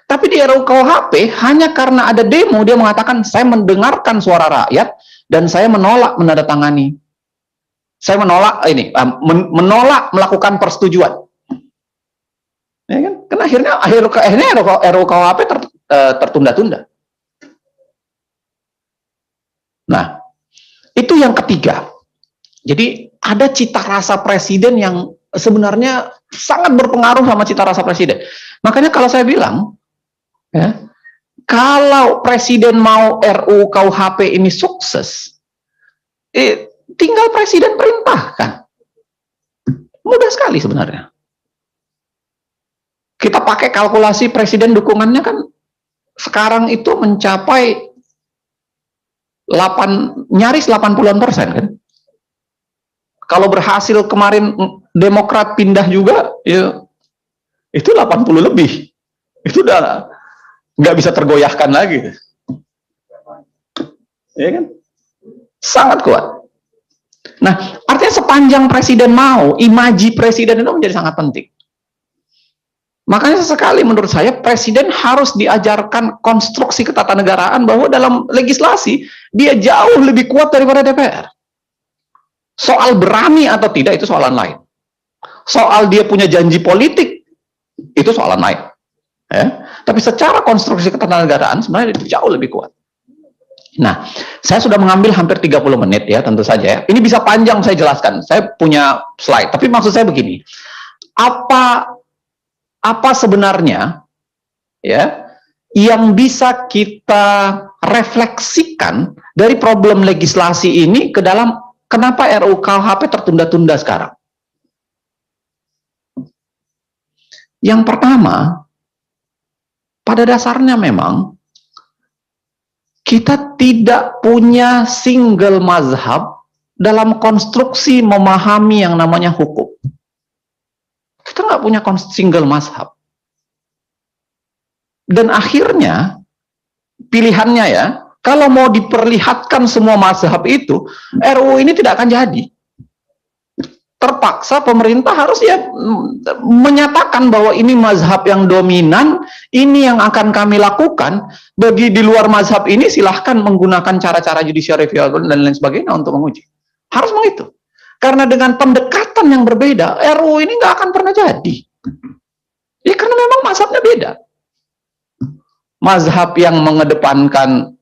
Tapi di RUU KUHP, hanya karena ada demo, dia mengatakan, saya mendengarkan suara rakyat, dan saya menolak menandatangani. Saya menolak menolak melakukan persetujuan. Ya kan? Karena akhirnya RUU KUHP tertunda-tunda. Nah, itu yang ketiga. Jadi ada cita rasa presiden yang sebenarnya sangat berpengaruh sama cita rasa presiden. Makanya kalau saya bilang, ya, kalau presiden mau RUU KUHP ini sukses, tinggal presiden perintahkan. Mudah sekali sebenarnya. Kita pakai kalkulasi presiden dukungannya kan sekarang itu mencapai nyaris 80% kan. Kalau berhasil kemarin Demokrat pindah juga, ya itu 80 lebih. Itu udah nggak bisa tergoyahkan lagi. Ya kan? Sangat kuat. Nah, artinya sepanjang presiden mau, imaji presiden itu menjadi sangat penting. Makanya sekali menurut saya presiden harus diajarkan konstruksi ketatanegaraan bahwa dalam legislasi dia jauh lebih kuat daripada DPR. Soal berani atau tidak itu soalan lain. Soal dia punya janji politik itu soalan lain. Ya. Tapi secara konstruksi ketatanegaraan sebenarnya itu jauh lebih kuat. Nah, saya sudah mengambil hampir 30 menit ya, tentu saja ya. Ini bisa panjang saya jelaskan. Saya punya slide, tapi maksud saya begini. Apa sebenarnya ya yang bisa kita refleksikan dari problem legislasi ini ke dalam kenapa RUU KUHP tertunda-tunda sekarang? Yang pertama, pada dasarnya memang kita tidak punya single mazhab dalam konstruksi memahami yang namanya hukum. kita nggak punya single mazhab. Dan akhirnya pilihannya ya, kalau mau diperlihatkan semua mazhab itu, RUU ini tidak akan jadi. Terpaksa pemerintah harus ya menyatakan bahwa ini mazhab yang dominan, ini yang akan kami lakukan. Bagi di luar mazhab ini silahkan menggunakan cara-cara judicial review dan lain sebagainya untuk menguji. Harus begitu. Karena dengan pendekatan yang berbeda, RUU ini nggak akan pernah jadi. Ya karena memang mazhabnya beda. Mazhab yang mengedepankan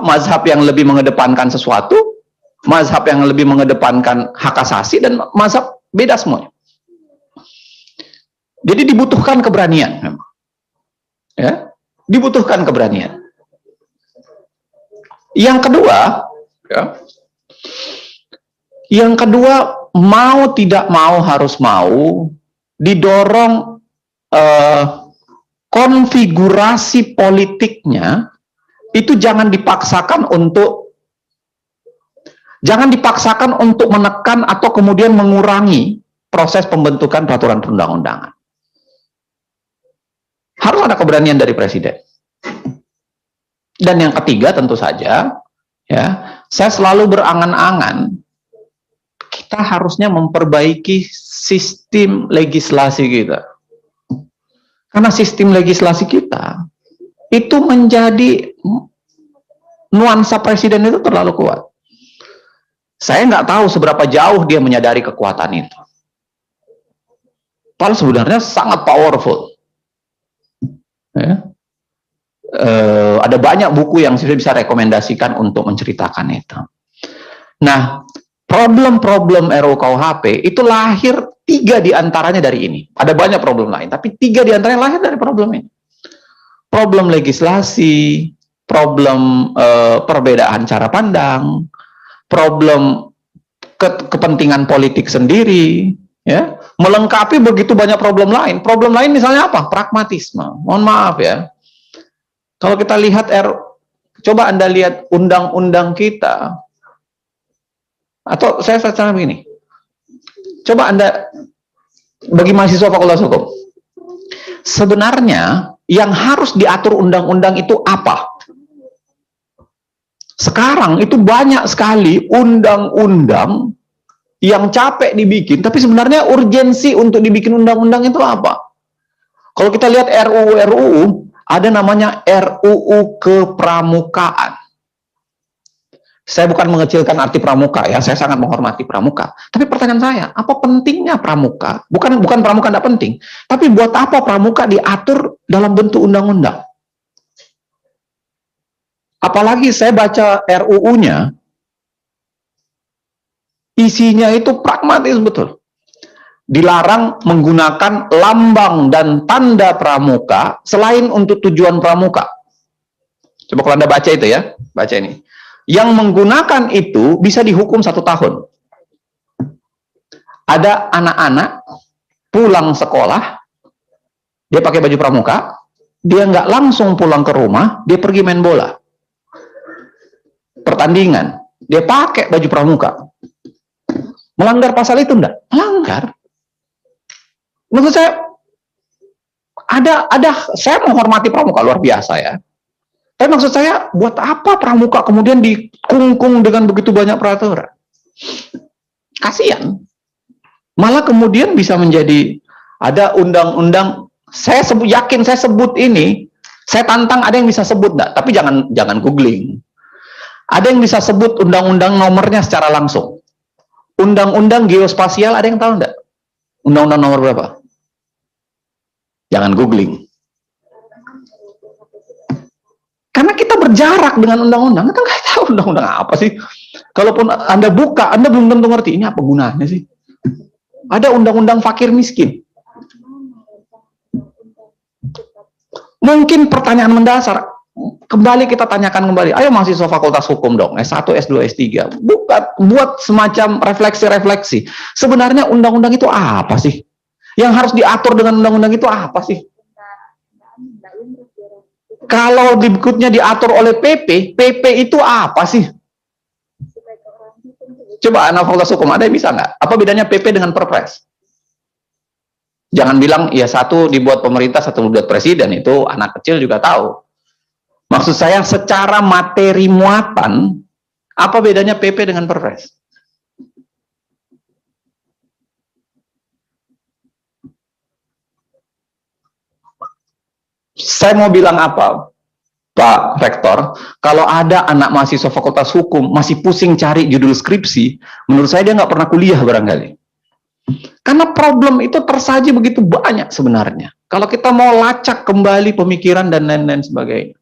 mazhab yang lebih mengedepankan sesuatu, mazhab yang lebih mengedepankan hak asasi, dan mazhab beda semuanya. Jadi dibutuhkan keberanian memang. Ya, dibutuhkan keberanian. Yang kedua, ya, mau tidak mau harus mau didorong konfigurasi politiknya itu jangan dipaksakan untuk menekan atau kemudian mengurangi proses pembentukan peraturan perundang-undangan. Harus ada keberanian dari presiden. Dan yang ketiga tentu saja, ya, saya selalu berangan-angan kita harusnya memperbaiki sistem legislasi kita. Karena sistem legislasi kita itu menjadi nuansa presiden itu terlalu kuat. Saya nggak tahu seberapa jauh dia menyadari kekuatan itu. Padahal sebenarnya sangat powerful. Ya. Ada banyak buku yang saya bisa rekomendasikan untuk menceritakan itu. Nah, problem-problem RUU KUHP itu lahir 3 diantaranya dari ini. Ada banyak problem lain, tapi 3 diantaranya lahir dari problem ini. Problem legislasi, problem perbedaan cara pandang, problem kepentingan politik sendiri, ya, melengkapi begitu banyak problem lain. Problem lain misalnya apa? Pragmatisme. Mohon maaf ya. Kalau kita lihat coba Anda lihat undang-undang kita, atau saya secara begini. Coba Anda, bagi mahasiswa Fakultas Hukum, sebenarnya yang harus diatur undang-undang itu apa? Sekarang itu banyak sekali undang-undang yang capek dibikin, tapi sebenarnya urgensi untuk dibikin undang-undang itu apa? Kalau kita lihat RUU, ada namanya RUU Kepramukaan. Saya bukan mengecilkan arti pramuka ya, saya sangat menghormati pramuka. Tapi pertanyaan saya, apa pentingnya pramuka? Bukan pramuka tidak penting, tapi buat apa pramuka diatur dalam bentuk undang-undang? Apalagi saya baca RUU-nya, isinya itu pragmatis betul. Dilarang menggunakan lambang dan tanda pramuka selain untuk tujuan pramuka. Coba kalau Anda baca itu ya, baca ini. Yang menggunakan itu bisa dihukum 1 tahun. Ada anak-anak pulang sekolah, dia pakai baju pramuka, dia nggak langsung pulang ke rumah, dia pergi main bola. Pertandingan, dia pakai baju pramuka. Melanggar pasal itu enggak? Melanggar. Menurut saya, saya menghormati pramuka luar biasa ya. Tapi maksud saya, buat apa pramuka kemudian dikungkung dengan begitu banyak peraturan? Kasihan. Malah kemudian bisa menjadi ada undang-undang. Saya yakin saya sebut ini, saya tantang ada yang bisa sebut enggak? Tapi jangan googling. Ada yang bisa sebut undang-undang nomornya secara langsung. Undang-undang geospasial ada yang tahu enggak? Undang-undang nomor berapa? Jangan googling. Karena kita berjarak dengan undang-undang, kita nggak tahu undang-undang apa sih. Kalaupun Anda buka, Anda belum tentu ngerti ini apa gunanya sih. Ada undang-undang fakir miskin. Mungkin pertanyaan mendasar, kembali kita tanyakan kembali. Ayo mahasiswa Fakultas Hukum dong, S1, S2, S3. Buat semacam refleksi-refleksi. Sebenarnya undang-undang itu apa sih? Yang harus diatur dengan undang-undang itu apa sih? Kalau berikutnya diatur oleh PP itu apa sih? Coba anak fakultas hukum, ada yang bisa nggak? Apa bedanya PP dengan Perpres? Jangan bilang, ya satu dibuat pemerintah, satu dibuat presiden, itu anak kecil juga tahu. Maksud saya secara materi muatan, apa bedanya PP dengan Perpres? Saya mau bilang apa, Pak Rektor, kalau ada anak mahasiswa fakultas hukum masih pusing cari judul skripsi, menurut saya dia nggak pernah kuliah barangkali. Karena problem itu tersaji begitu banyak sebenarnya. Kalau kita mau lacak kembali pemikiran dan lain-lain sebagainya.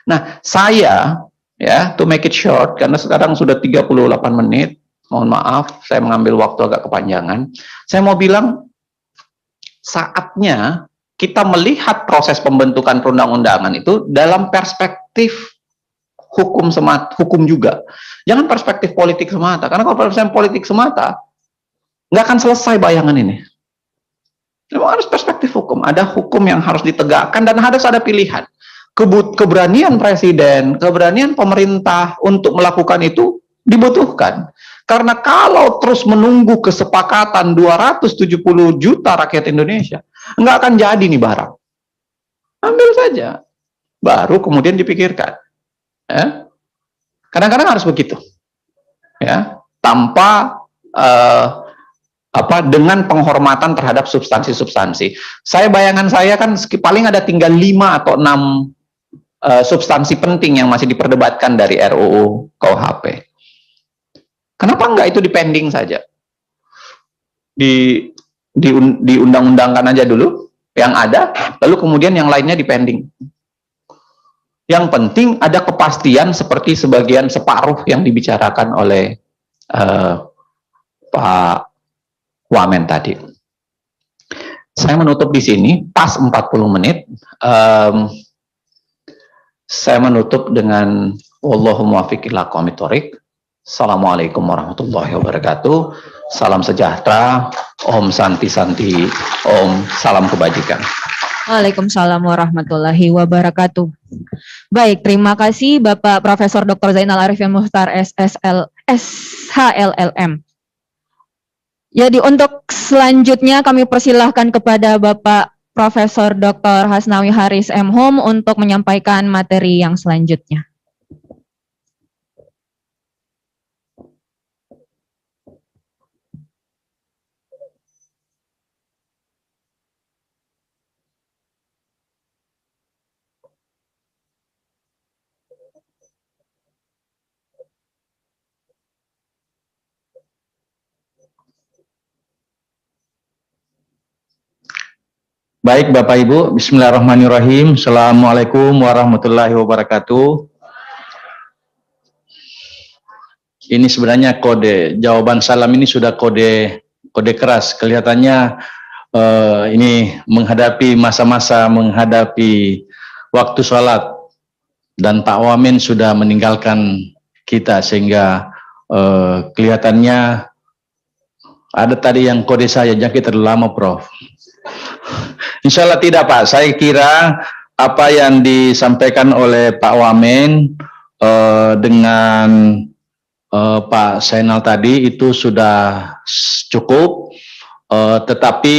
Nah, saya, ya, to make it short, karena sekarang sudah 38 menit, mohon maaf, saya mengambil waktu agak kepanjangan. Saya mau bilang, saatnya kita melihat proses pembentukan perundang-undangan itu dalam perspektif hukum semata, hukum juga. Jangan perspektif politik semata, karena kalau perspektif politik semata, nggak akan selesai bayangan ini. Memang harus perspektif hukum. Ada hukum yang harus ditegakkan dan harus ada pilihan. Keberanian presiden, keberanian pemerintah untuk melakukan itu dibutuhkan. Karena kalau terus menunggu kesepakatan 270 juta rakyat Indonesia, nggak akan jadi nih barang. Ambil saja. Baru kemudian dipikirkan. Ya. Kadang-kadang harus begitu. Ya. Tanpa dengan penghormatan terhadap substansi-substansi. Bayangan saya kan paling ada tinggal 5 atau 6 substansi penting yang masih diperdebatkan dari RUU KUHP. Kenapa enggak itu dipending saja? Diundang-undangkan aja dulu yang ada, lalu kemudian yang lainnya dipending. Yang penting ada kepastian seperti separuh yang dibicarakan oleh Pak Wamen tadi. Saya menutup di sini, pas 40 menit. Saya menutup dengan wallahu muwaffiq ila aqwamit thoriq. Assalamualaikum warahmatullahi wabarakatuh. Salam sejahtera, Om Santi Santi, Om Salam Kebajikan. Waalaikumsalam warahmatullahi wabarakatuh. Baik, terima kasih Bapak Profesor Dr. Zainal Arifin Mohtar SHLLM. Jadi untuk selanjutnya kami persilahkan kepada Bapak Profesor Dr. Hasnawi Haris M.Hum untuk menyampaikan materi yang selanjutnya. Baik Bapak Ibu, bismillahirrahmanirrahim. Assalamualaikum warahmatullahi wabarakatuh. Ini sebenarnya kode, jawaban salam ini sudah kode keras. Kelihatannya ini menghadapi masa-masa, menghadapi waktu sholat. Dan Pak Wamen sudah meninggalkan kita sehingga kelihatannya ada tadi yang kode saya, jangan terlalu lama Prof. Insya Allah tidak Pak, saya kira apa yang disampaikan oleh Pak Wamen dengan Pak Zainal tadi itu sudah cukup, tetapi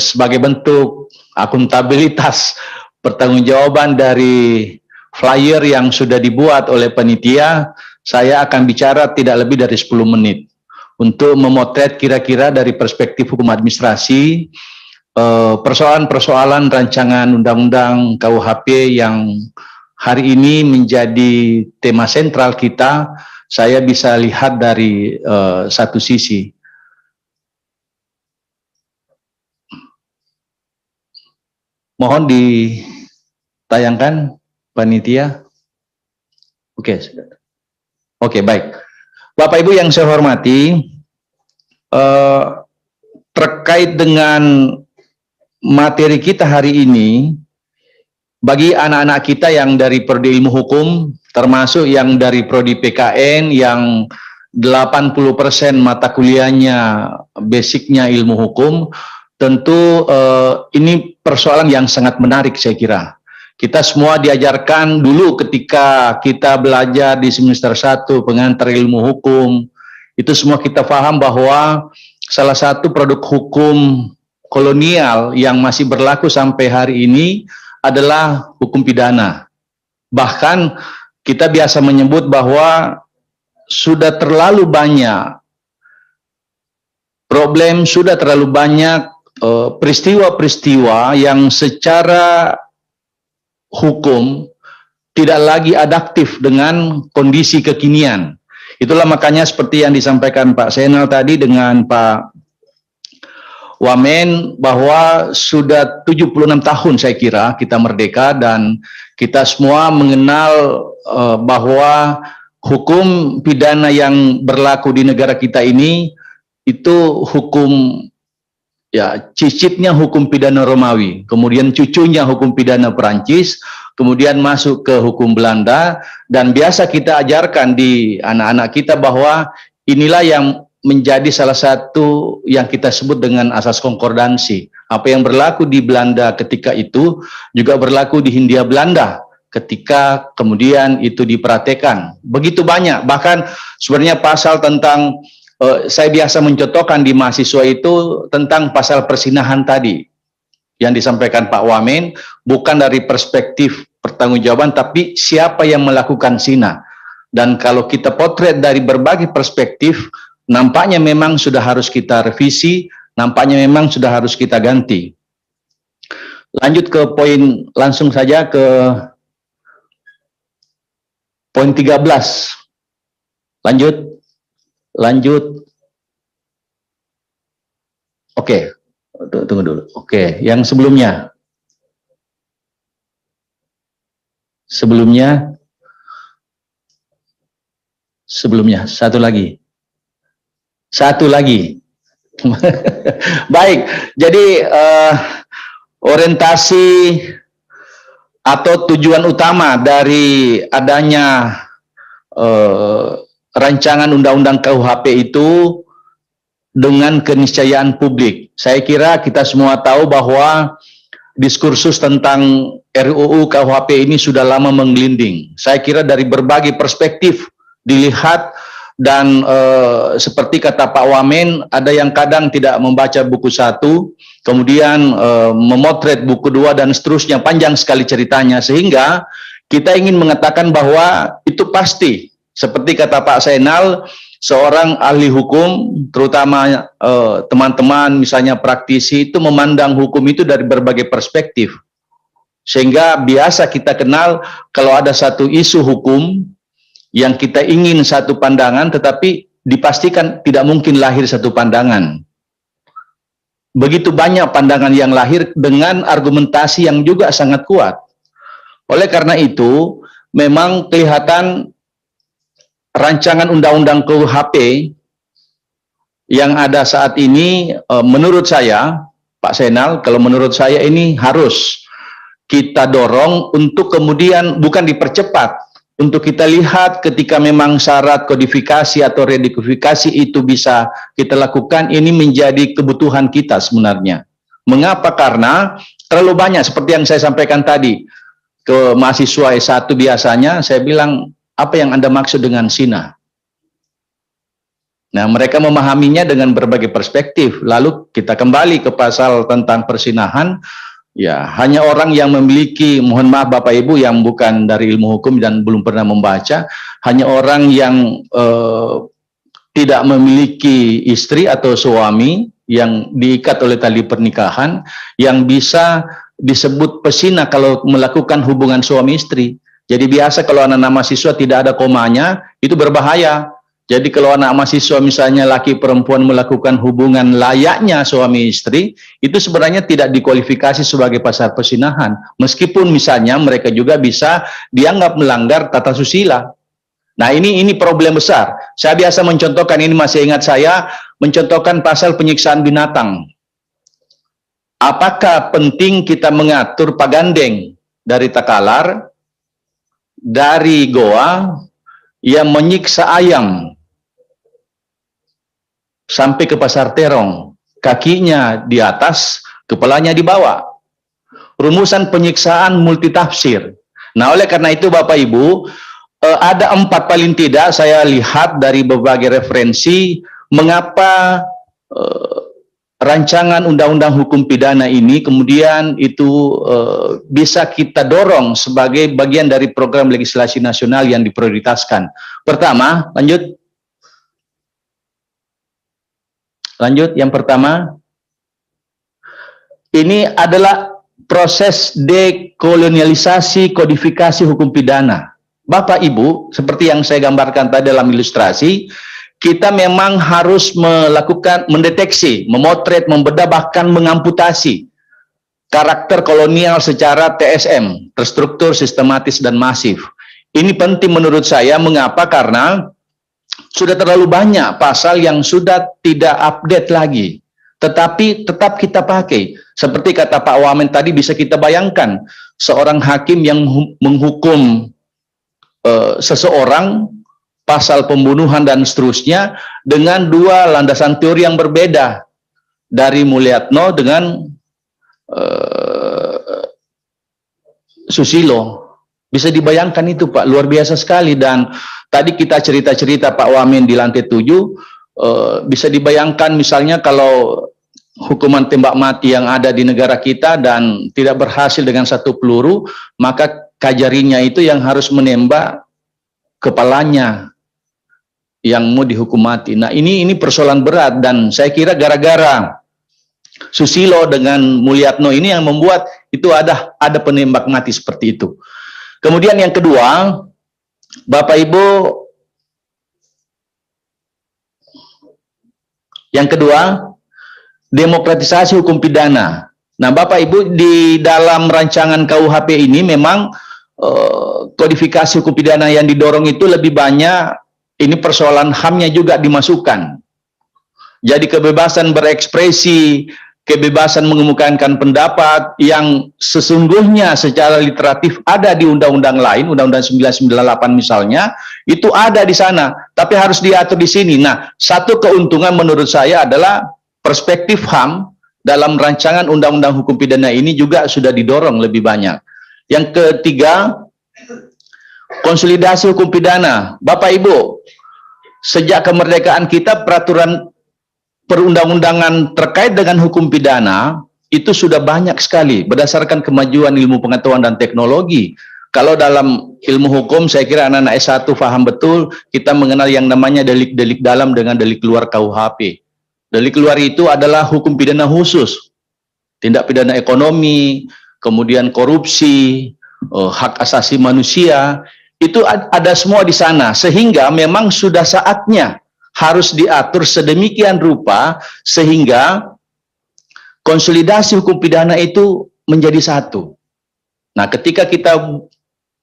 sebagai bentuk akuntabilitas pertanggungjawaban dari flyer yang sudah dibuat oleh panitia, saya akan bicara tidak lebih dari 10 menit untuk memotret kira-kira dari perspektif hukum administrasi persoalan-persoalan rancangan undang-undang KUHP yang hari ini menjadi tema sentral kita. Saya bisa lihat dari satu sisi. Mohon ditayangkan panitia. Oke, baik. Bapak Ibu yang saya hormati, terkait dengan materi kita hari ini, bagi anak-anak kita yang dari Prodi Ilmu Hukum, termasuk yang dari Prodi PKN, yang 80% mata kuliahnya basicnya ilmu hukum, tentu ini persoalan yang sangat menarik saya kira. Kita semua diajarkan dulu ketika kita belajar di semester 1 pengantar ilmu hukum, Itu semua kita paham bahwa salah satu produk hukum kolonial yang masih berlaku sampai hari ini adalah hukum pidana. Bahkan kita biasa menyebut bahwa sudah terlalu banyak problem, sudah terlalu banyak peristiwa-peristiwa yang secara hukum tidak lagi adaptif dengan kondisi kekinian. Itulah makanya seperti yang disampaikan Pak Zainal tadi dengan Pak Wamen, bahwa sudah 76 tahun saya kira kita merdeka, dan kita semua mengenal bahwa hukum pidana yang berlaku di negara kita ini itu hukum, ya, cicitnya hukum pidana Romawi, kemudian cucunya hukum pidana Perancis, kemudian masuk ke hukum Belanda, dan biasa kita ajarkan di anak-anak kita bahwa inilah yang menjadi salah satu yang kita sebut dengan asas konkordansi. Apa yang berlaku di Belanda ketika itu juga berlaku di Hindia Belanda ketika kemudian itu dipraktekkan. Begitu banyak, bahkan sebenarnya pasal tentang, saya biasa mencontohkan di mahasiswa itu tentang pasal persinahan tadi yang disampaikan Pak Wamen, bukan dari perspektif pertanggungjawaban, tapi siapa yang melakukan zina. Dan kalau kita potret dari berbagai perspektif, nampaknya memang sudah harus kita revisi, nampaknya memang sudah harus kita ganti. Lanjut ke poin, langsung saja ke poin 13. Lanjut. Oke, tunggu dulu. Oke, yang sebelumnya. Satu lagi. Baik, jadi orientasi atau tujuan utama dari adanya rancangan undang-undang KUHP itu dengan keniscayaan publik. Saya kira kita semua tahu bahwa diskursus tentang RUU KUHP ini sudah lama menggelinding. Saya kira dari berbagai perspektif dilihat, dan seperti kata Pak Wamen, ada yang kadang tidak membaca buku 1, kemudian memotret buku 2, dan seterusnya, panjang sekali ceritanya, sehingga kita ingin mengatakan bahwa itu pasti, seperti kata Pak Zainal, seorang ahli hukum, terutama teman-teman misalnya praktisi, itu memandang hukum itu dari berbagai perspektif. Sehingga biasa kita kenal kalau ada satu isu hukum yang kita ingin satu pandangan, tetapi dipastikan tidak mungkin lahir satu pandangan. Begitu banyak pandangan yang lahir dengan argumentasi yang juga sangat kuat. Oleh karena itu, memang kelihatan rancangan undang-undang KUHP yang ada saat ini, menurut saya, Pak Zainal, kalau menurut saya ini harus kita dorong untuk kemudian bukan dipercepat, untuk kita lihat ketika memang syarat kodifikasi atau redikodifikasi itu bisa kita lakukan, ini menjadi kebutuhan kita sebenarnya. Mengapa? Karena terlalu banyak, seperti yang saya sampaikan tadi, ke mahasiswa S1 biasanya, saya bilang, apa yang Anda maksud dengan zina? Nah, mereka memahaminya dengan berbagai perspektif. Lalu kita kembali ke pasal tentang persinahan. Ya, hanya orang yang memiliki, mohon maaf Bapak Ibu yang bukan dari ilmu hukum dan belum pernah membaca, hanya orang yang tidak memiliki istri atau suami yang diikat oleh tali pernikahan, yang bisa disebut pesina kalau melakukan hubungan suami istri. Jadi biasa kalau anak-anak mahasiswa tidak ada komanya, itu berbahaya. Jadi kalau anak mahasiswa misalnya laki perempuan melakukan hubungan layaknya suami istri, itu sebenarnya tidak dikualifikasi sebagai pasal persinahan. Meskipun misalnya mereka juga bisa dianggap melanggar tata susila. Nah, ini problem besar. Saya biasa mencontohkan, ini masih ingat saya, mencontohkan pasal penyiksaan binatang. Apakah penting kita mengatur pagandeng dari Takalar, dari Goa, yang menyiksa ayam sampai ke Pasar Terong, kakinya di atas, kepalanya di bawah. Rumusan penyiksaan multitafsir. Nah, oleh karena itu Bapak Ibu, ada 4 paling tidak saya lihat dari berbagai referensi mengapa rancangan undang-undang hukum pidana ini kemudian itu bisa kita dorong sebagai bagian dari program legislasi nasional yang diprioritaskan. Pertama, lanjut yang pertama, ini adalah proses dekolonialisasi kodifikasi hukum pidana. Bapak Ibu, seperti yang saya gambarkan tadi dalam ilustrasi, kita memang harus melakukan mendeteksi, memotret, membedah, bahkan mengamputasi karakter kolonial secara TSM, terstruktur, sistematis, dan masif. Ini penting menurut saya, mengapa? Karena sudah terlalu banyak pasal yang sudah tidak update lagi, tetapi tetap kita pakai. Seperti kata Pak Wamen tadi, bisa kita bayangkan, seorang hakim yang menghukum seseorang, pasal pembunuhan dan seterusnya, dengan 2 landasan teori yang berbeda, dari Mulyatno dengan Susilo. Bisa dibayangkan itu Pak, luar biasa sekali. Dan tadi kita cerita-cerita Pak Wamen di lantai 7, bisa dibayangkan misalnya kalau hukuman tembak mati yang ada di negara kita dan tidak berhasil dengan 1 peluru, maka kajarinya itu yang harus menembak kepalanya yang mau dihukum mati. Nah, ini persoalan berat, dan saya kira gara-gara Susilo dengan Mulyatno ini yang membuat itu ada penembak mati seperti itu. Kemudian yang kedua, Bapak Ibu, yang kedua, demokratisasi hukum pidana. Nah, Bapak Ibu, di dalam rancangan KUHP ini memang kodifikasi hukum pidana yang didorong itu lebih banyak, ini persoalan HAM-nya juga dimasukkan. Jadi kebebasan berekspresi, kebebasan mengemukakan pendapat yang sesungguhnya secara literatif ada di undang-undang lain, Undang-Undang 998 misalnya, itu ada di sana, tapi harus diatur di sini. Nah, satu keuntungan menurut saya adalah perspektif HAM dalam rancangan undang-undang hukum pidana ini juga sudah didorong lebih banyak. Yang ketiga, konsolidasi hukum pidana. Bapak Ibu, sejak kemerdekaan kita, peraturan perundang-undangan terkait dengan hukum pidana itu sudah banyak sekali berdasarkan kemajuan ilmu pengetahuan dan teknologi. Kalau dalam ilmu hukum, saya kira anak-anak S1 paham betul, kita mengenal yang namanya delik-delik dalam dengan delik luar KUHP. Delik luar itu adalah hukum pidana khusus, tindak pidana ekonomi, kemudian korupsi, hak asasi manusia, itu ada semua di sana, sehingga memang sudah saatnya harus diatur sedemikian rupa sehingga konsolidasi hukum pidana itu menjadi satu. Nah, ketika kita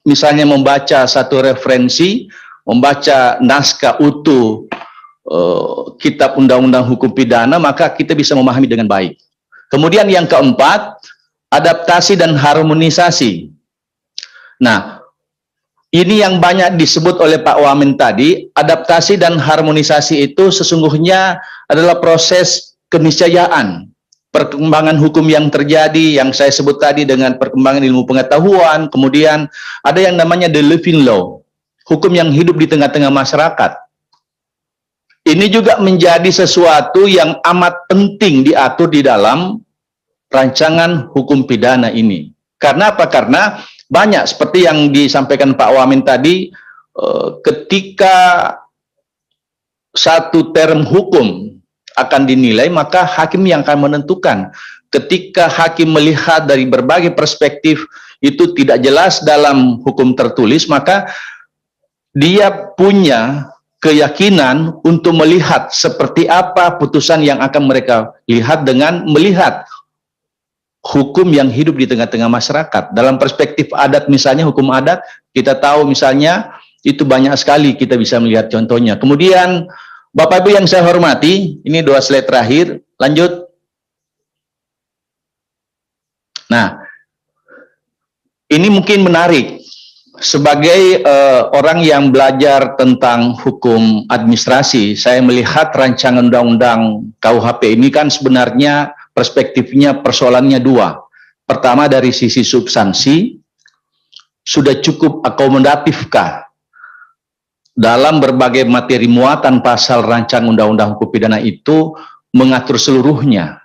misalnya membaca satu referensi, membaca naskah utuh kitab undang-undang hukum pidana, maka kita bisa memahami dengan baik. Kemudian yang keempat, adaptasi dan harmonisasi. Nah, ini yang banyak disebut oleh Pak Wamen tadi, adaptasi dan harmonisasi itu sesungguhnya adalah proses keniscayaan, perkembangan hukum yang terjadi, yang saya sebut tadi dengan perkembangan ilmu pengetahuan, kemudian ada yang namanya the living law, hukum yang hidup di tengah-tengah masyarakat. Ini juga menjadi sesuatu yang amat penting diatur di dalam rancangan hukum pidana ini. Karena apa? Karena banyak seperti yang disampaikan Pak Wamen tadi, ketika satu term hukum akan dinilai, maka hakim yang akan menentukan. Ketika hakim melihat dari berbagai perspektif itu tidak jelas dalam hukum tertulis, maka dia punya keyakinan untuk melihat seperti apa putusan yang akan mereka lihat dengan melihat hukum yang hidup di tengah-tengah masyarakat. Dalam perspektif adat misalnya, hukum adat, kita tahu misalnya, itu banyak sekali kita bisa melihat contohnya. Kemudian, Bapak Ibu yang saya hormati, ini 2 slide terakhir, lanjut. Nah, ini mungkin menarik. Sebagai orang yang belajar tentang hukum administrasi, saya melihat rancangan undang-undang KUHP ini kan sebenarnya perspektifnya, persoalannya 2. Pertama, dari sisi substansi, sudah cukup akomodatifkah dalam berbagai materi muatan pasal rancangan undang-undang hukum pidana itu mengatur seluruhnya.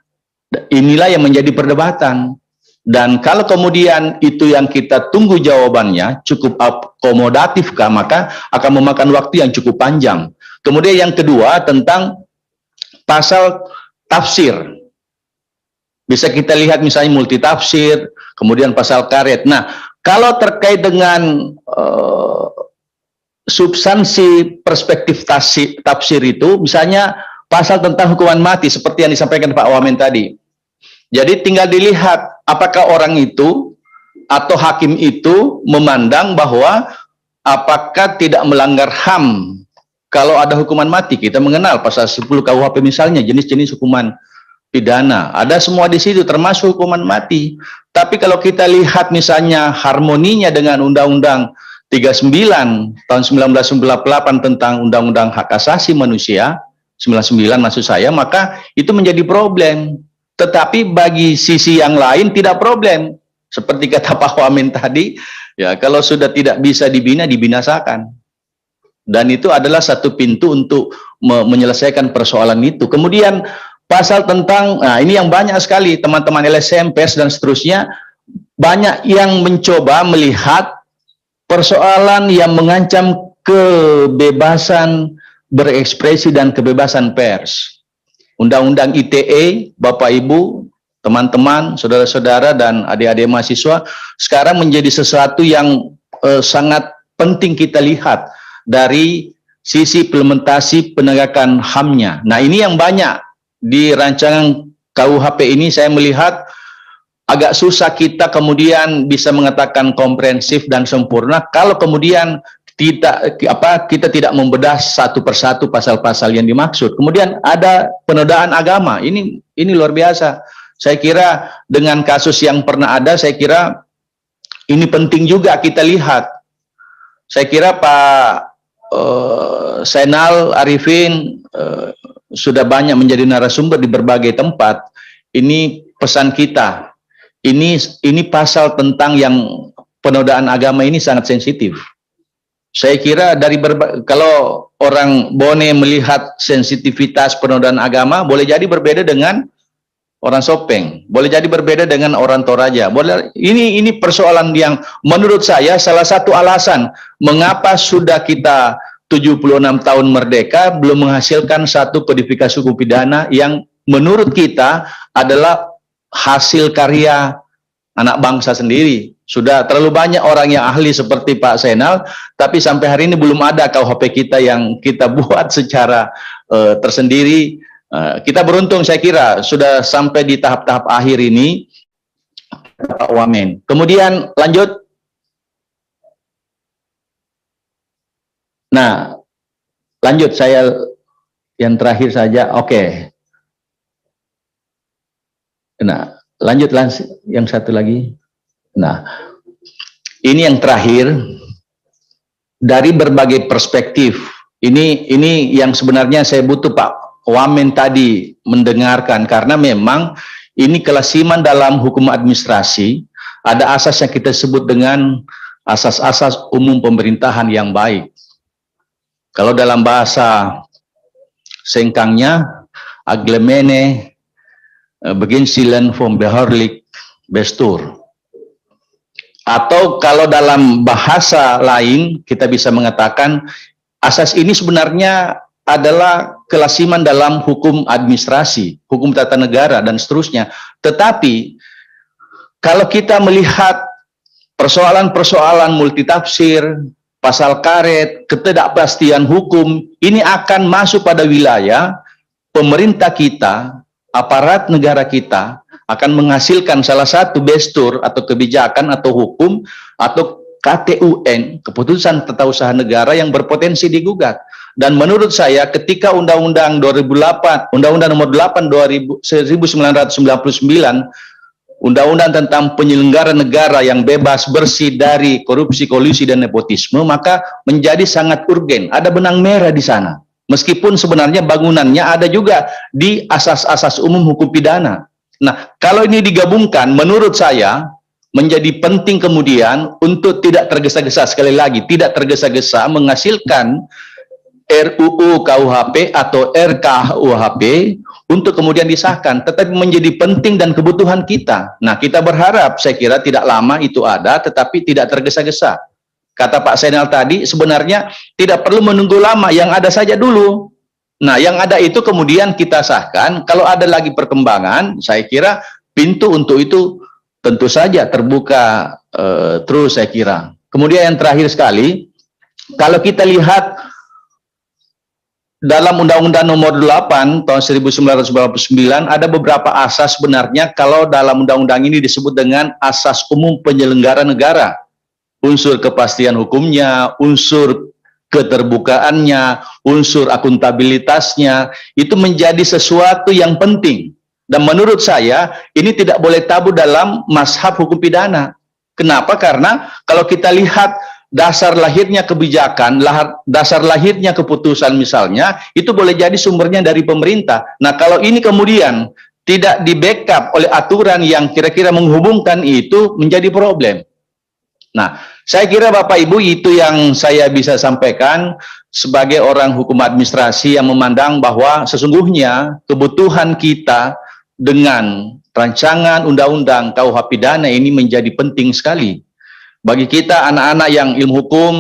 Inilah yang menjadi perdebatan. Dan kalau kemudian itu yang kita tunggu jawabannya cukup akomodatifkah, maka akan memakan waktu yang cukup panjang. Kemudian yang kedua tentang pasal tafsir. Bisa kita lihat misalnya multitafsir, kemudian pasal karet. Nah, kalau terkait dengan substansi perspektif tafsir itu, misalnya pasal tentang hukuman mati seperti yang disampaikan Pak Wamen tadi. Jadi tinggal dilihat apakah orang itu atau hakim itu memandang bahwa apakah tidak melanggar HAM kalau ada hukuman mati. Kita mengenal pasal 10 KUHP misalnya jenis-jenis hukuman pidana. Ada semua di situ termasuk hukuman mati. Tapi kalau kita lihat misalnya harmoninya dengan Undang-Undang 39 tahun 1998 tentang Undang-Undang Hak Asasi Manusia, 99 maksud saya, maka itu menjadi problem. Tetapi bagi sisi yang lain tidak problem. Seperti kata Pak Wamen tadi, ya kalau sudah tidak bisa dibina, dibinasakan. Dan itu adalah satu pintu untuk menyelesaikan persoalan itu. Kemudian pasal tentang, nah ini yang banyak sekali teman-teman LSM, pers dan seterusnya, banyak yang mencoba melihat persoalan yang mengancam kebebasan berekspresi dan kebebasan pers. Undang-undang ITE, Bapak Ibu, teman-teman, saudara-saudara dan adik-adik mahasiswa sekarang menjadi sesuatu yang sangat penting kita lihat dari sisi implementasi penegakan HAM-nya. Nah, ini yang banyak di rancangan KUHP ini saya melihat agak susah kita kemudian bisa mengatakan komprehensif dan sempurna kalau kemudian kita tidak membedah satu persatu pasal-pasal yang dimaksud. Kemudian ada penodaan agama. Ini luar biasa. Saya kira dengan kasus yang pernah ada, saya kira ini penting juga kita lihat. Saya kira Pak Zainal Arifin sudah banyak menjadi narasumber di berbagai tempat. Ini pesan kita. Ini pasal tentang yang penodaan agama ini sangat sensitif. Saya kira kalau orang Bone melihat sensitivitas penodaan agama, boleh jadi berbeda dengan orang Sopeng, boleh jadi berbeda dengan orang Toraja. Ini persoalan yang menurut saya salah satu alasan mengapa sudah kita 76 tahun merdeka belum menghasilkan satu kodifikasi hukum pidana yang menurut kita adalah hasil karya anak bangsa sendiri. Sudah terlalu banyak orang yang ahli seperti Pak Zainal, tapi sampai hari ini belum ada KUHP kita yang kita buat secara tersendiri. Kita beruntung saya kira sudah sampai di tahap-tahap akhir ini, Pak Wamen. Kemudian lanjut. Nah, lanjut saya yang terakhir saja. Oke. Nah, lanjut yang satu lagi. Nah, ini yang terakhir dari berbagai perspektif. Ini yang sebenarnya saya butuh Pak Wamen tadi mendengarkan, karena memang ini kelasiman dalam hukum administrasi. Ada asas yang kita sebut dengan asas-asas umum pemerintahan yang baik. Kalau dalam bahasa sengkangnya, aglemene beginsilen vom beharrlich bestur. Atau kalau dalam bahasa lain kita bisa mengatakan asas ini sebenarnya adalah kelasiman dalam hukum administrasi, hukum tata negara dan seterusnya. Tetapi kalau kita melihat persoalan-persoalan multitafsir, pasal karet, ketidakpastian hukum, ini akan masuk pada wilayah pemerintah kita, aparat negara kita akan menghasilkan salah satu bestur atau kebijakan atau hukum atau KTUN, keputusan tata usaha negara yang berpotensi digugat. Dan menurut saya ketika Undang-Undang 2008, Undang-Undang Nomor 8 1999, Undang-Undang tentang penyelenggara negara yang bebas bersih dari korupsi, kolusi dan nepotisme, maka menjadi sangat urgen. Ada benang merah di sana. Meskipun sebenarnya bangunannya ada juga di asas-asas umum hukum pidana. Nah, kalau ini digabungkan, menurut saya menjadi penting kemudian untuk tidak tergesa-gesa, sekali lagi tidak tergesa-gesa menghasilkan RUU KUHP atau RKUHP untuk kemudian disahkan, tetapi menjadi penting dan kebutuhan kita. Nah, kita berharap, saya kira tidak lama itu ada, tetapi tidak tergesa-gesa. Kata Pak Zainal tadi, sebenarnya tidak perlu menunggu lama, yang ada saja dulu. Nah, yang ada itu kemudian kita sahkan. Kalau ada lagi perkembangan, saya kira pintu untuk itu tentu saja terbuka terus, saya kira. Kemudian yang terakhir sekali, kalau kita lihat dalam Undang-Undang Nomor 8 tahun 1999 ada beberapa asas sebenarnya, kalau dalam undang-undang ini disebut dengan asas umum penyelenggara negara. Unsur kepastian hukumnya, unsur keterbukaannya, unsur akuntabilitasnya, itu menjadi sesuatu yang penting. Dan menurut saya, ini tidak boleh tabu dalam mazhab hukum pidana. Kenapa? Karena kalau kita lihat dasar lahirnya kebijakan, dasar lahirnya keputusan misalnya, itu boleh jadi sumbernya dari pemerintah. Nah, kalau ini kemudian tidak di-backup oleh aturan yang kira-kira menghubungkan, itu menjadi problem. Nah, saya kira Bapak Ibu itu yang saya bisa sampaikan sebagai orang hukum administrasi yang memandang bahwa sesungguhnya kebutuhan kita dengan rancangan undang-undang KUH pidana ini menjadi penting sekali. Bagi kita anak-anak yang ilmu hukum,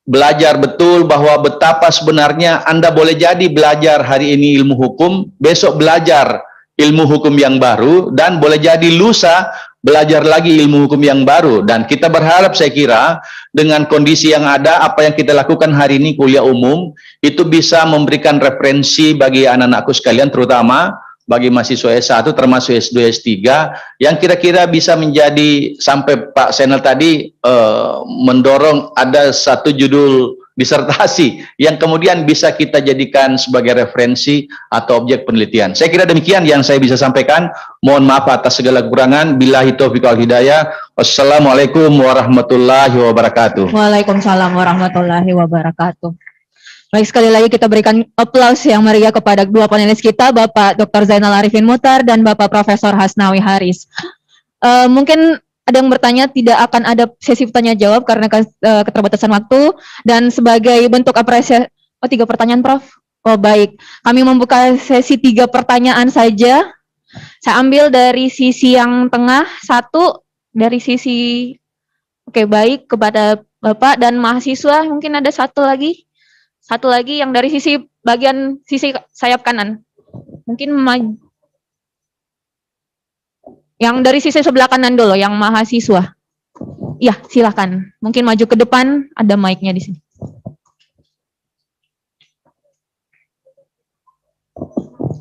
belajar betul bahwa betapa sebenarnya Anda boleh jadi belajar hari ini ilmu hukum, besok belajar ilmu hukum yang baru, dan boleh jadi lusa belajar lagi ilmu hukum yang baru. Dan kita berharap, saya kira, dengan kondisi yang ada, apa yang kita lakukan hari ini kuliah umum, itu bisa memberikan referensi bagi anak-anakku sekalian, terutama bagi mahasiswa S1 termasuk S2, S3 yang kira-kira bisa menjadi, sampai Pak Zainal tadi mendorong ada satu judul disertasi yang kemudian bisa kita jadikan sebagai referensi atau objek penelitian. Saya kira demikian yang saya bisa sampaikan. Mohon maaf atas segala kekurangan. Billahi taufiq wal hidayah. Wassalamualaikum warahmatullahi wabarakatuh. Waalaikumsalam warahmatullahi wabarakatuh. Baik, sekali lagi kita berikan aplaus yang meriah kepada dua panelis kita, Bapak Dr. Zainal Arifin Muchtar dan Bapak Profesor Hasnawi Haris. Mungkin ada yang bertanya, tidak akan ada sesi tanya jawab karena keterbatasan waktu, dan sebagai bentuk apresiasi, 3 pertanyaan Prof. Oh baik, kami membuka sesi 3 pertanyaan saja. Saya ambil dari sisi yang tengah, 1 dari sisi, oke baik, kepada Bapak dan mahasiswa, mungkin ada 1 lagi. 1 lagi yang dari sisi bagian sisi sayap kanan. Mungkin yang dari sisi sebelah kanan dulu, yang mahasiswa. Ya, silakan. Mungkin maju ke depan, ada mic-nya di sini.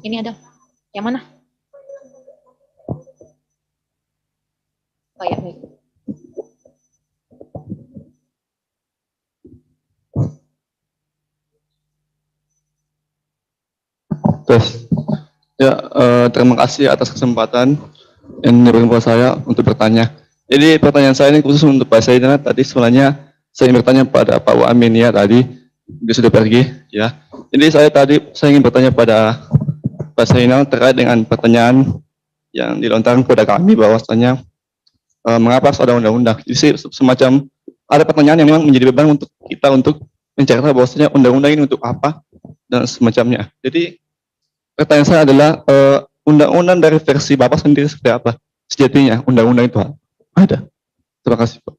Ini ada. Yang mana? Oh ya, baik. Tes. Ya, terima kasih atas kesempatan yang diberikan kepada saya untuk bertanya. Jadi pertanyaan saya ini khusus untuk Pak Zainal. Tadi sebenarnya saya ingin bertanya pada Pak Wamin ya tadi, dia sudah pergi ya. Jadi saya ingin bertanya pada Pak Zainal terkait dengan pertanyaan yang dilontarkan kepada kami bahwasanya mengapa harus ada undang-undang. Jadi semacam ada pertanyaan yang memang menjadi beban untuk kita untuk mencari tahu bahwasanya undang-undang ini untuk apa dan semacamnya. Jadi pertanyaan saya adalah undang-undang dari versi Bapak sendiri seperti apa? Sejatinya undang-undang itu ada. Terima kasih, Pak.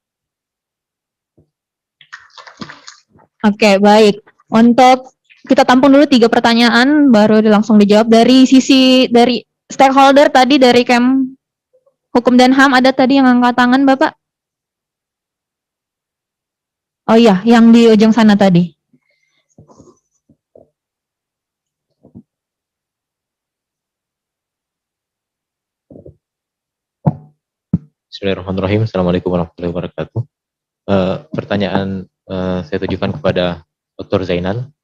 Oke, baik. Untuk kita tampung dulu 3 pertanyaan, baru langsung dijawab. Dari sisi dari stakeholder tadi, dari Kem Hukum dan HAM, ada tadi yang angkat tangan, Bapak? Oh iya, yang di ujung sana tadi. Bismillahirrahmanirrahim. Assalamualaikum warahmatullahi wabarakatuh. Pertanyaan saya tujukan kepada Dr. Zainal.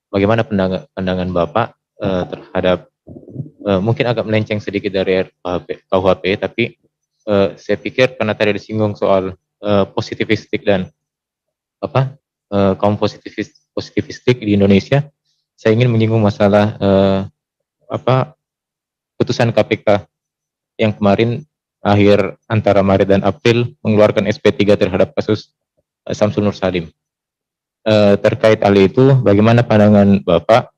Bagaimana pandangan Bapak terhadap mungkin agak melenceng sedikit dari KUHP, tapi saya pikir karena tadi disinggung soal positivistik dan kaum positivistik di Indonesia, saya ingin menyinggung masalah putusan KPK yang kemarin akhir antara Maret dan April mengeluarkan SP3 terhadap kasus Samsul Nur Salim. Terkait hal itu, bagaimana pandangan Bapak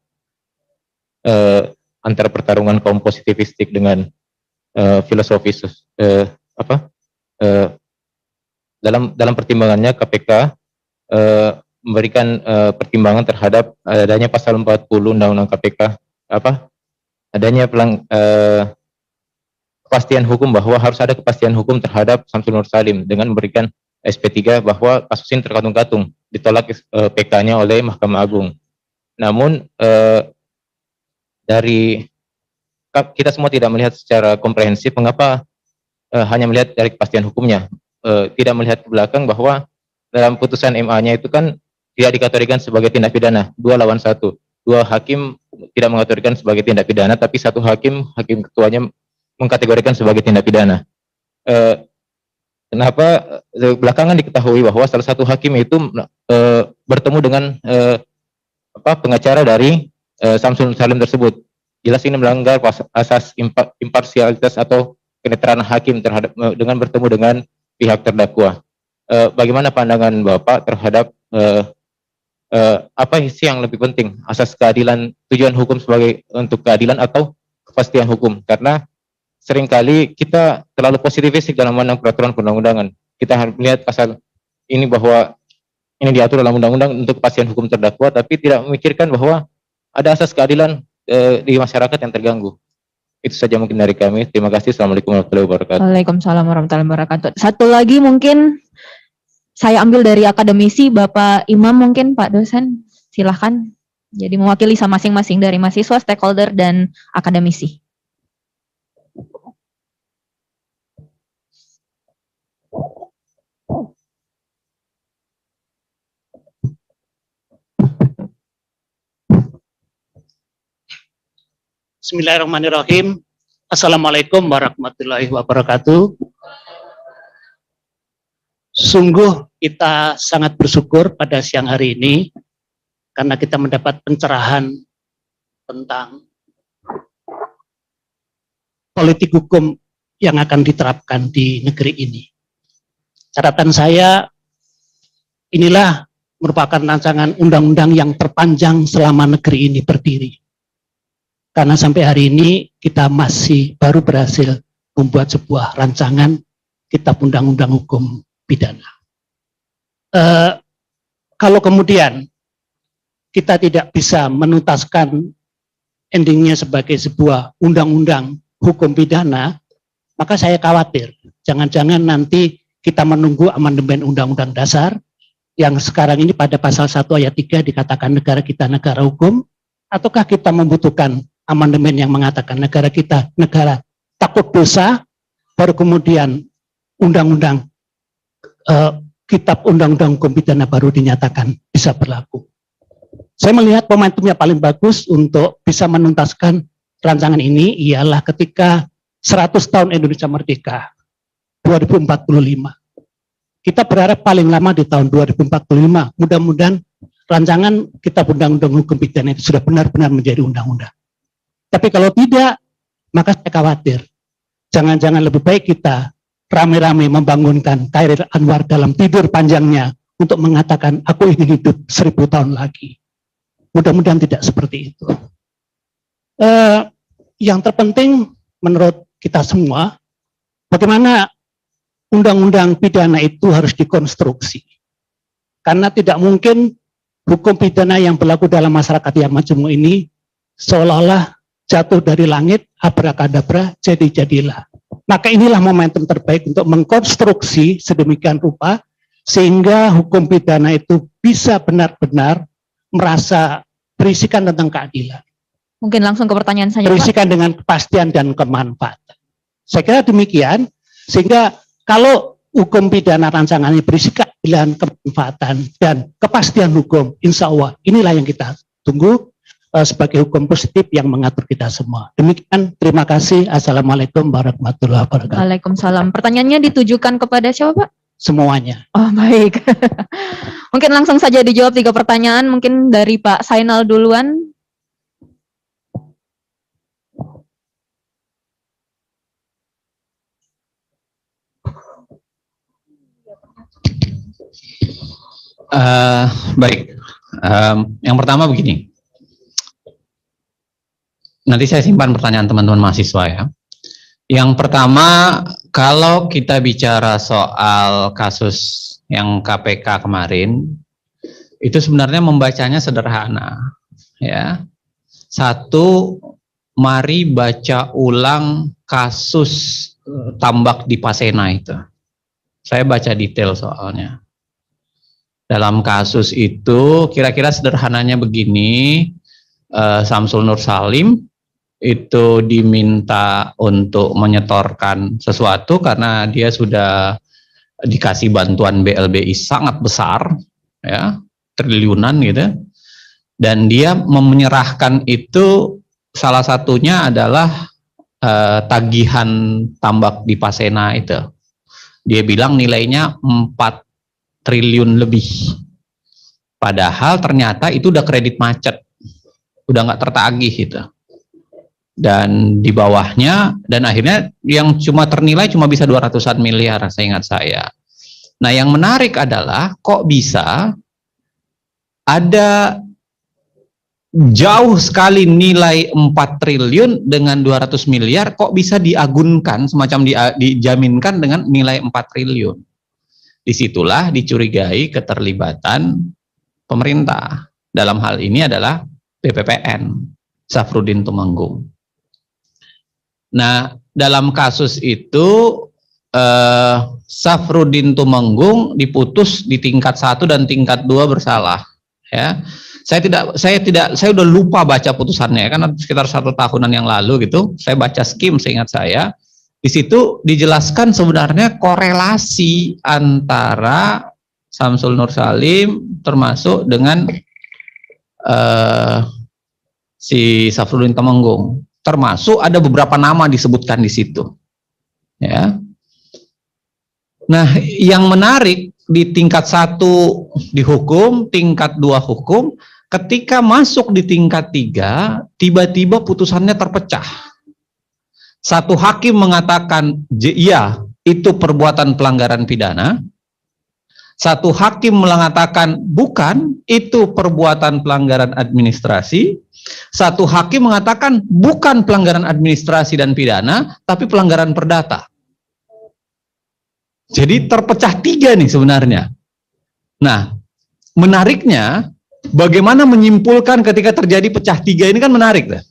antara pertarungan kaum positivistik dengan filosofis dalam pertimbangannya KPK memberikan pertimbangan terhadap adanya pasal 40 Undang-Undang KPK adanya kepastian hukum bahwa harus ada kepastian hukum terhadap Samsul Nur Salim dengan memberikan SP3 bahwa kasus ini terkatung-katung ditolak PK-nya oleh Mahkamah Agung. Namun dari kita semua tidak melihat secara komprehensif mengapa hanya melihat dari kepastian hukumnya, tidak melihat ke belakang bahwa dalam putusan MA-nya itu kan tidak dikategorikan sebagai tindak pidana, 2 lawan 1. 2 hakim tidak mengategorikan sebagai tindak pidana, tapi 1 hakim ketuanya mengkategorikan sebagai tindak pidana. Kenapa belakangan diketahui bahwa salah satu hakim itu bertemu dengan pengacara dari Samsul Salim tersebut. Jelas ini melanggar asas imparsialitas atau kenetralan hakim terhadap dengan bertemu dengan pihak terdakwa. Bagaimana pandangan Bapak terhadap apa sih yang lebih penting, asas keadilan, tujuan hukum sebagai untuk keadilan atau kepastian hukum? Karena seringkali kita terlalu positivistik dalam memandang peraturan perundang-undangan. Kita harus melihat pasal ini bahwa ini diatur dalam undang-undang untuk kepastian hukum terdakwa, tapi tidak memikirkan bahwa ada asas keadilan di masyarakat yang terganggu. Itu saja mungkin dari kami. Terima kasih. Assalamualaikum warahmatullahi wabarakatuh. Waalaikumsalam warahmatullahi wabarakatuh. Satu lagi mungkin saya ambil dari akademisi, Bapak Imam mungkin, Pak dosen, silahkan. Jadi mewakili sama masing-masing dari mahasiswa, stakeholder, dan akademisi. Bismillahirrahmanirrahim. Assalamualaikum warahmatullahi wabarakatuh. Sungguh kita sangat bersyukur pada siang hari ini karena kita mendapat pencerahan tentang politik hukum yang akan diterapkan di negeri ini. Catatan saya, inilah merupakan rancangan undang-undang yang terpanjang selama negeri ini berdiri. Karena sampai hari ini kita masih baru berhasil membuat sebuah rancangan kitab undang-undang hukum pidana. Kalau kemudian kita tidak bisa menuntaskan endingnya sebagai sebuah undang-undang hukum pidana, maka saya khawatir jangan-jangan nanti kita menunggu amandemen undang-undang dasar yang sekarang ini pada pasal 1 ayat 3 dikatakan negara kita negara hukum, ataukah kita membutuhkan amandemen yang mengatakan negara kita negara takut dosa, baru kemudian undang-undang kitab undang-undang hukum pidana baru dinyatakan bisa berlaku. Saya melihat momentumnya paling bagus untuk bisa menuntaskan rancangan ini ialah ketika 100 tahun Indonesia Merdeka 2045. Kita berharap paling lama di tahun 2045, mudah-mudahan rancangan kitab undang-undang hukum pidana itu sudah benar-benar menjadi undang-undang. Tapi kalau tidak, maka saya khawatir. Jangan-jangan lebih baik kita rame-rame membangunkan Khairil Anwar dalam tidur panjangnya untuk mengatakan, aku ingin hidup 1000 tahun lagi. Mudah-mudahan tidak seperti itu. Yang terpenting menurut kita semua, bagaimana undang-undang pidana itu harus dikonstruksi. Karena tidak mungkin hukum pidana yang berlaku dalam masyarakat yang majemuk ini seolah-olah jatuh dari langit, abrakadabra, jadi-jadilah. Maka inilah momentum terbaik untuk mengkonstruksi sedemikian rupa, sehingga hukum pidana itu bisa benar-benar merasa berisikan tentang keadilan. Mungkin langsung ke pertanyaan saja, Pak. Berisikan dengan kepastian dan kemanfaatan. Saya kira demikian, sehingga kalau hukum pidana rancangannya berisi keadilan, kemanfaatan, dan kepastian hukum, insya Allah inilah yang kita tunggu sebagai hukum positif yang mengatur kita semua. Demikian, terima kasih. Assalamualaikum warahmatullahi wabarakatuh. Waalaikumsalam. Pertanyaannya ditujukan kepada siapa, Pak? Semuanya. Oh, baik. Mungkin langsung saja dijawab 3 pertanyaan. Mungkin dari Pak Sainal duluan. Baik. Yang pertama begini. Nanti saya simpan pertanyaan teman-teman mahasiswa ya. Yang pertama, kalau kita bicara soal kasus yang KPK kemarin, itu sebenarnya membacanya sederhana. Ya, satu, mari baca ulang kasus tambak di Pasena itu. Saya baca detail soalnya. Dalam kasus itu, kira-kira sederhananya begini, Samsul Nur Salim itu diminta untuk menyetorkan sesuatu karena dia sudah dikasih bantuan BLBI sangat besar, ya, triliunan gitu, dan dia menyerahkan itu salah satunya adalah tagihan tambak di Pasena itu. Dia bilang nilainya 4 triliun lebih, padahal ternyata itu udah kredit macet, udah nggak tertagih gitu. Dan di bawahnya, dan akhirnya yang cuma ternilai cuma bisa 200-an miliar, saya ingat saya. Nah, yang menarik adalah kok bisa ada jauh sekali nilai 4 triliun dengan 200 miliar kok bisa diagunkan, semacam dijaminkan dengan nilai 4 triliun. Disitulah dicurigai keterlibatan pemerintah. Dalam hal ini adalah BPPN, Safrudin Tumenggung. Nah, dalam kasus itu Safrudin Tumenggung diputus di tingkat 1 dan tingkat 2 bersalah. Ya, saya udah lupa baca putusannya karena sekitar 1 tahunan yang lalu gitu. Saya baca skim seingat saya. Di situ dijelaskan sebenarnya korelasi antara Samsul Nur Salim termasuk dengan si Safrudin Tumenggung. Termasuk ada beberapa nama disebutkan di situ. Ya. Nah, yang menarik di tingkat 1 dihukum, tingkat 2 hukum, ketika masuk di tingkat 3, tiba-tiba putusannya terpecah. Satu hakim mengatakan, iya, itu perbuatan pelanggaran pidana. Satu hakim mengatakan, bukan, itu perbuatan pelanggaran administrasi. Satu hakim mengatakan bukan pelanggaran administrasi dan pidana, tapi pelanggaran perdata. Jadi terpecah 3 nih sebenarnya. Nah, menariknya, bagaimana menyimpulkan ketika terjadi pecah 3 ini kan menarik. Lah.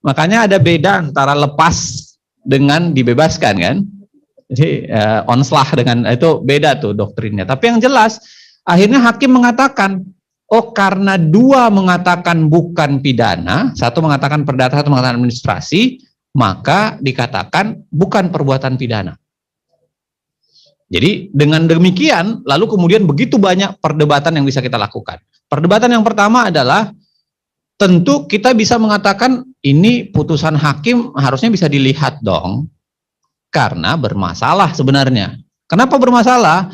Makanya ada beda antara lepas dengan dibebaskan kan. Jadi onslah dengan itu beda tuh doktrinnya. Tapi yang jelas, akhirnya hakim mengatakan, oh karena 2 mengatakan bukan pidana, 1 mengatakan perdata, 1 mengatakan administrasi, maka dikatakan bukan perbuatan pidana. Jadi dengan demikian, lalu kemudian begitu banyak perdebatan yang bisa kita lakukan. Perdebatan yang pertama adalah, tentu kita bisa mengatakan ini putusan hakim harusnya bisa dilihat dong, karena bermasalah sebenarnya. Kenapa bermasalah?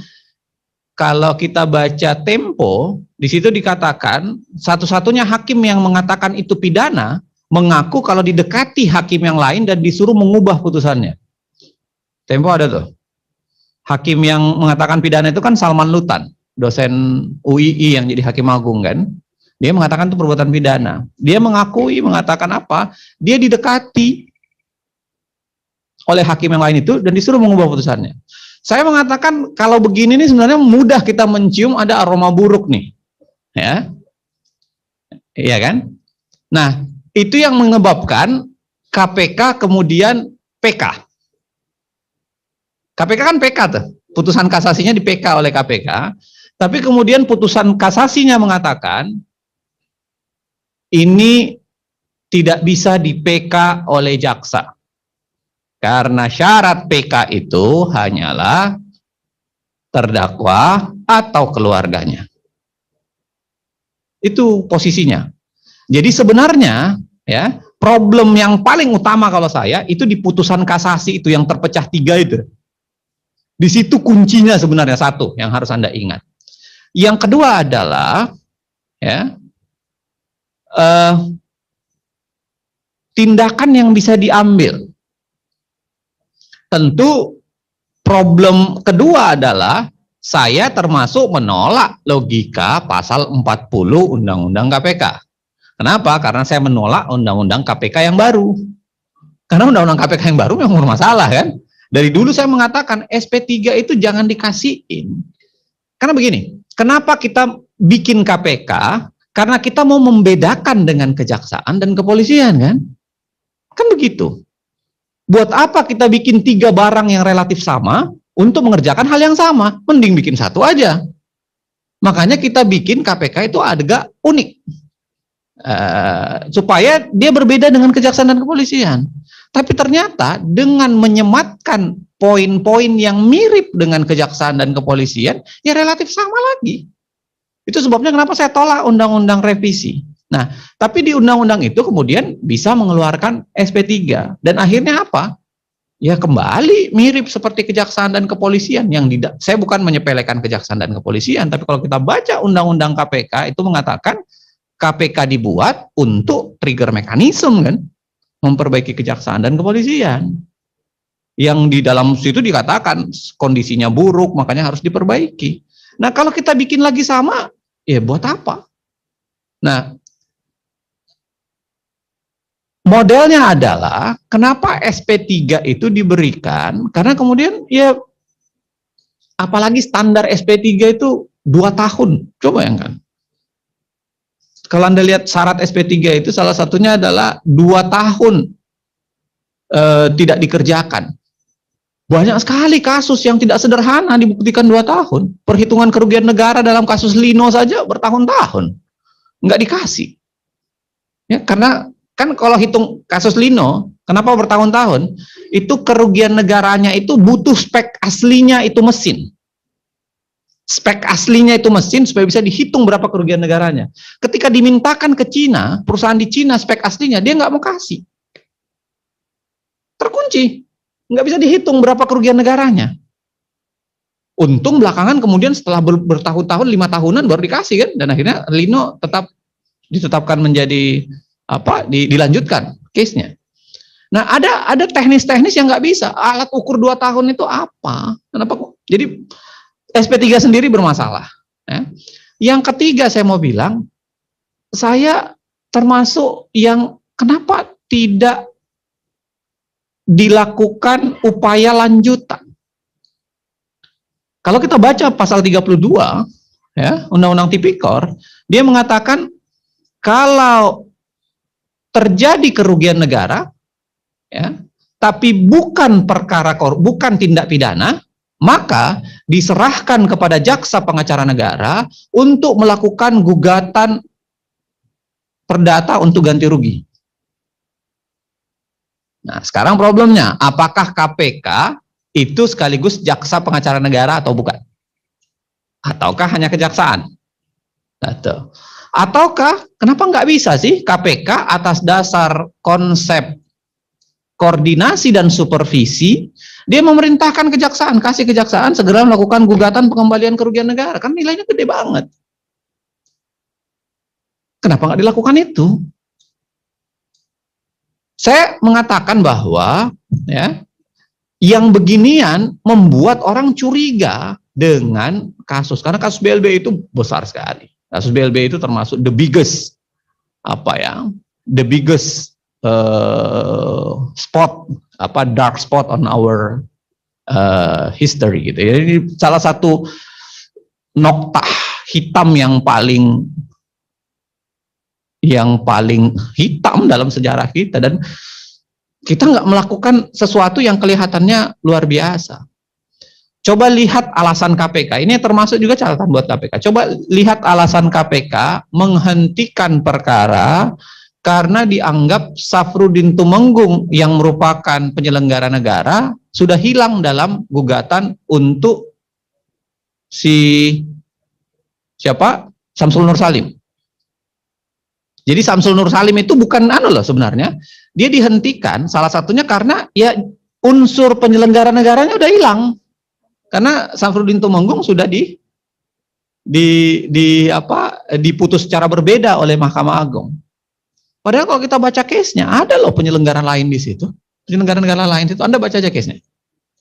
Kalau kita baca Tempo, di situ dikatakan satu-satunya hakim yang mengatakan itu pidana mengaku kalau didekati hakim yang lain dan disuruh mengubah putusannya. Tempo ada tuh. Hakim yang mengatakan pidana itu kan Salman Lutan, dosen UII yang jadi hakim agung kan. Dia mengatakan itu perbuatan pidana. Dia mengakui, mengatakan apa? Dia didekati oleh hakim yang lain itu dan disuruh mengubah putusannya. Saya mengatakan kalau begini nih sebenarnya mudah kita mencium ada aroma buruk nih. Ya. Iya kan? Nah, itu yang menyebabkan KPK kemudian PK. KPK kan PK tuh. Putusan kasasinya di PK oleh KPK, tapi kemudian putusan kasasinya mengatakan ini tidak bisa di PK oleh jaksa. Karena syarat PK itu hanyalah terdakwa atau keluarganya. Itu posisinya. Jadi sebenarnya ya, problem yang paling utama kalau saya itu di putusan kasasi itu yang terpecah 3 itu. Di situ kuncinya sebenarnya 1 yang harus Anda ingat. Yang kedua adalah ya, tindakan yang bisa diambil. Tentu problem kedua adalah saya termasuk menolak logika pasal 40 Undang-Undang KPK. Kenapa? Karena saya menolak Undang-Undang KPK yang baru. Karena Undang-Undang KPK yang baru memang bermasalah kan. Dari dulu saya mengatakan SP3 itu jangan dikasihin. Karena begini, kenapa kita bikin KPK? Karena kita mau membedakan dengan kejaksaan dan kepolisian kan. Kan begitu. Buat apa kita bikin 3 barang yang relatif sama untuk mengerjakan hal yang sama? Mending bikin satu aja. Makanya kita bikin KPK itu agak unik. Supaya dia berbeda dengan kejaksaan dan kepolisian. Tapi ternyata dengan menyematkan poin-poin yang mirip dengan kejaksaan dan kepolisian, ya relatif sama lagi. Itu sebabnya kenapa saya tolak undang-undang revisi. Nah, tapi di undang-undang itu kemudian bisa mengeluarkan SP3. Dan akhirnya apa? Ya kembali mirip seperti kejaksaan dan kepolisian. Saya bukan menyepelekan kejaksaan dan kepolisian, tapi kalau kita baca undang-undang KPK itu mengatakan KPK dibuat untuk trigger mekanisme kan, memperbaiki kejaksaan dan kepolisian. Yang di dalam situ dikatakan kondisinya buruk, makanya harus diperbaiki. Nah, kalau kita bikin lagi sama, ya buat apa? Nah, modelnya adalah kenapa SP3 itu diberikan, karena kemudian ya apalagi standar SP3 itu 2 tahun. Coba bayangkan. Kalau Anda lihat syarat SP3 itu salah satunya adalah 2 tahun tidak dikerjakan. Banyak sekali kasus yang tidak sederhana dibuktikan 2 tahun. Perhitungan kerugian negara dalam kasus Lino saja bertahun-tahun. Nggak dikasih. Ya, karena kan kalau hitung kasus Lino, kenapa bertahun-tahun? Itu kerugian negaranya itu butuh spek aslinya itu mesin. Spek aslinya itu mesin supaya bisa dihitung berapa kerugian negaranya. Ketika dimintakan ke Cina, perusahaan di Cina spek aslinya, dia nggak mau kasih. Terkunci. Nggak bisa dihitung berapa kerugian negaranya. Untung belakangan kemudian setelah bertahun-tahun, 5 tahunan baru dikasih kan. Dan akhirnya Lino tetap ditetapkan menjadi dilanjutkan case-nya. Nah, ada teknis-teknis yang nggak bisa. Alat ukur 2 tahun itu apa? Kenapa kok? Jadi SP3 sendiri bermasalah. Ya. Yang ketiga saya mau bilang, saya termasuk yang kenapa tidak dilakukan upaya lanjutan. Kalau kita baca pasal 32, ya, Undang-Undang Tipikor, dia mengatakan kalau terjadi kerugian negara, ya, tapi bukan bukan tindak pidana, maka diserahkan kepada jaksa pengacara negara untuk melakukan gugatan perdata untuk ganti rugi. Nah, sekarang problemnya, apakah KPK itu sekaligus jaksa pengacara negara atau bukan? Ataukah hanya kejaksaan? Ataukah, kenapa nggak bisa sih KPK atas dasar konsep koordinasi dan supervisi, dia memerintahkan kejaksaan, kasih kejaksaan segera melakukan gugatan pengembalian kerugian negara, kan nilainya gede banget. Kenapa nggak dilakukan itu? Saya mengatakan bahwa ya, yang beginian membuat orang curiga dengan kasus, karena kasus BLB itu besar sekali. Kasus BLB itu termasuk the biggest dark spot on our history gitu. Jadi salah satu noktah hitam yang paling hitam dalam sejarah kita, dan kita nggak melakukan sesuatu yang kelihatannya luar biasa. Coba lihat alasan KPK, ini termasuk juga catatan buat KPK. Coba lihat alasan KPK menghentikan perkara karena dianggap Safrudin Tumenggung yang merupakan penyelenggara negara sudah hilang dalam gugatan untuk Samsul Nur Salim. Jadi Samsul Nur Salim itu bukan sebenarnya. Dia dihentikan salah satunya karena ya unsur penyelenggara negaranya udah hilang. Karena Safrudin Tumenggung sudah diputus secara berbeda oleh Mahkamah Agung. Padahal kalau kita baca case-nya, ada loh penyelenggara lain di situ. Penyelenggara negara lain itu, Anda baca aja case-nya.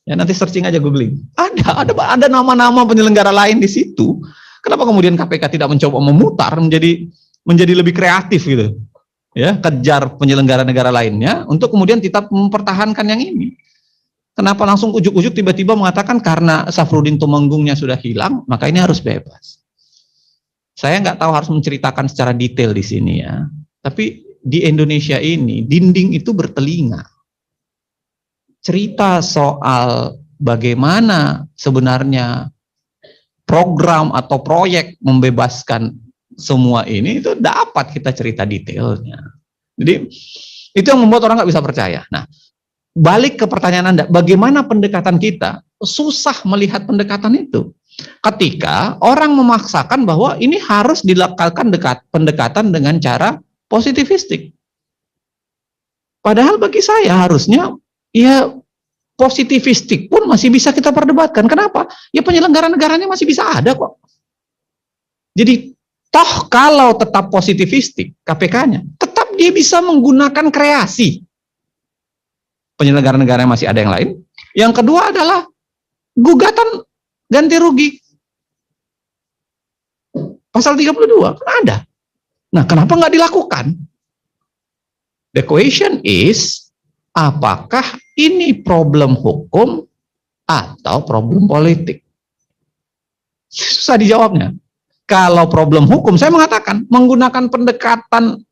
Ya, nanti searching aja, googling. Ada nama-nama penyelenggara lain di situ. Kenapa kemudian KPK tidak mencoba memutar menjadi lebih kreatif gitu? Ya, kejar penyelenggara negara lainnya untuk kemudian tetap mempertahankan yang ini. Kenapa langsung ujuk-ujuk tiba-tiba mengatakan karena Safruddin Tumenggungnya sudah hilang, maka ini harus bebas. Saya nggak tahu harus menceritakan secara detail di sini ya. Tapi di Indonesia ini dinding itu bertelinga. Cerita soal bagaimana sebenarnya program atau proyek membebaskan semua ini itu dapat kita cerita detailnya. Jadi itu yang membuat orang nggak bisa percaya. Nah, balik ke pertanyaan Anda, bagaimana pendekatan kita? Susah melihat pendekatan itu. Ketika orang memaksakan bahwa ini harus dilakukan pendekatan dengan cara positifistik. Padahal bagi saya harusnya ya positifistik pun masih bisa kita perdebatkan. Kenapa? Ya penyelenggara negaranya masih bisa ada kok. Jadi toh kalau tetap positifistik KPK-nya, tetap dia bisa menggunakan kreasi. Penyelenggara negara masih ada yang lain. Yang kedua adalah gugatan ganti rugi. Pasal 32 kan ada. Nah, kenapa nggak dilakukan? The question is, apakah ini problem hukum atau problem politik? Susah dijawabnya. Kalau problem hukum, saya mengatakan menggunakan pendekatan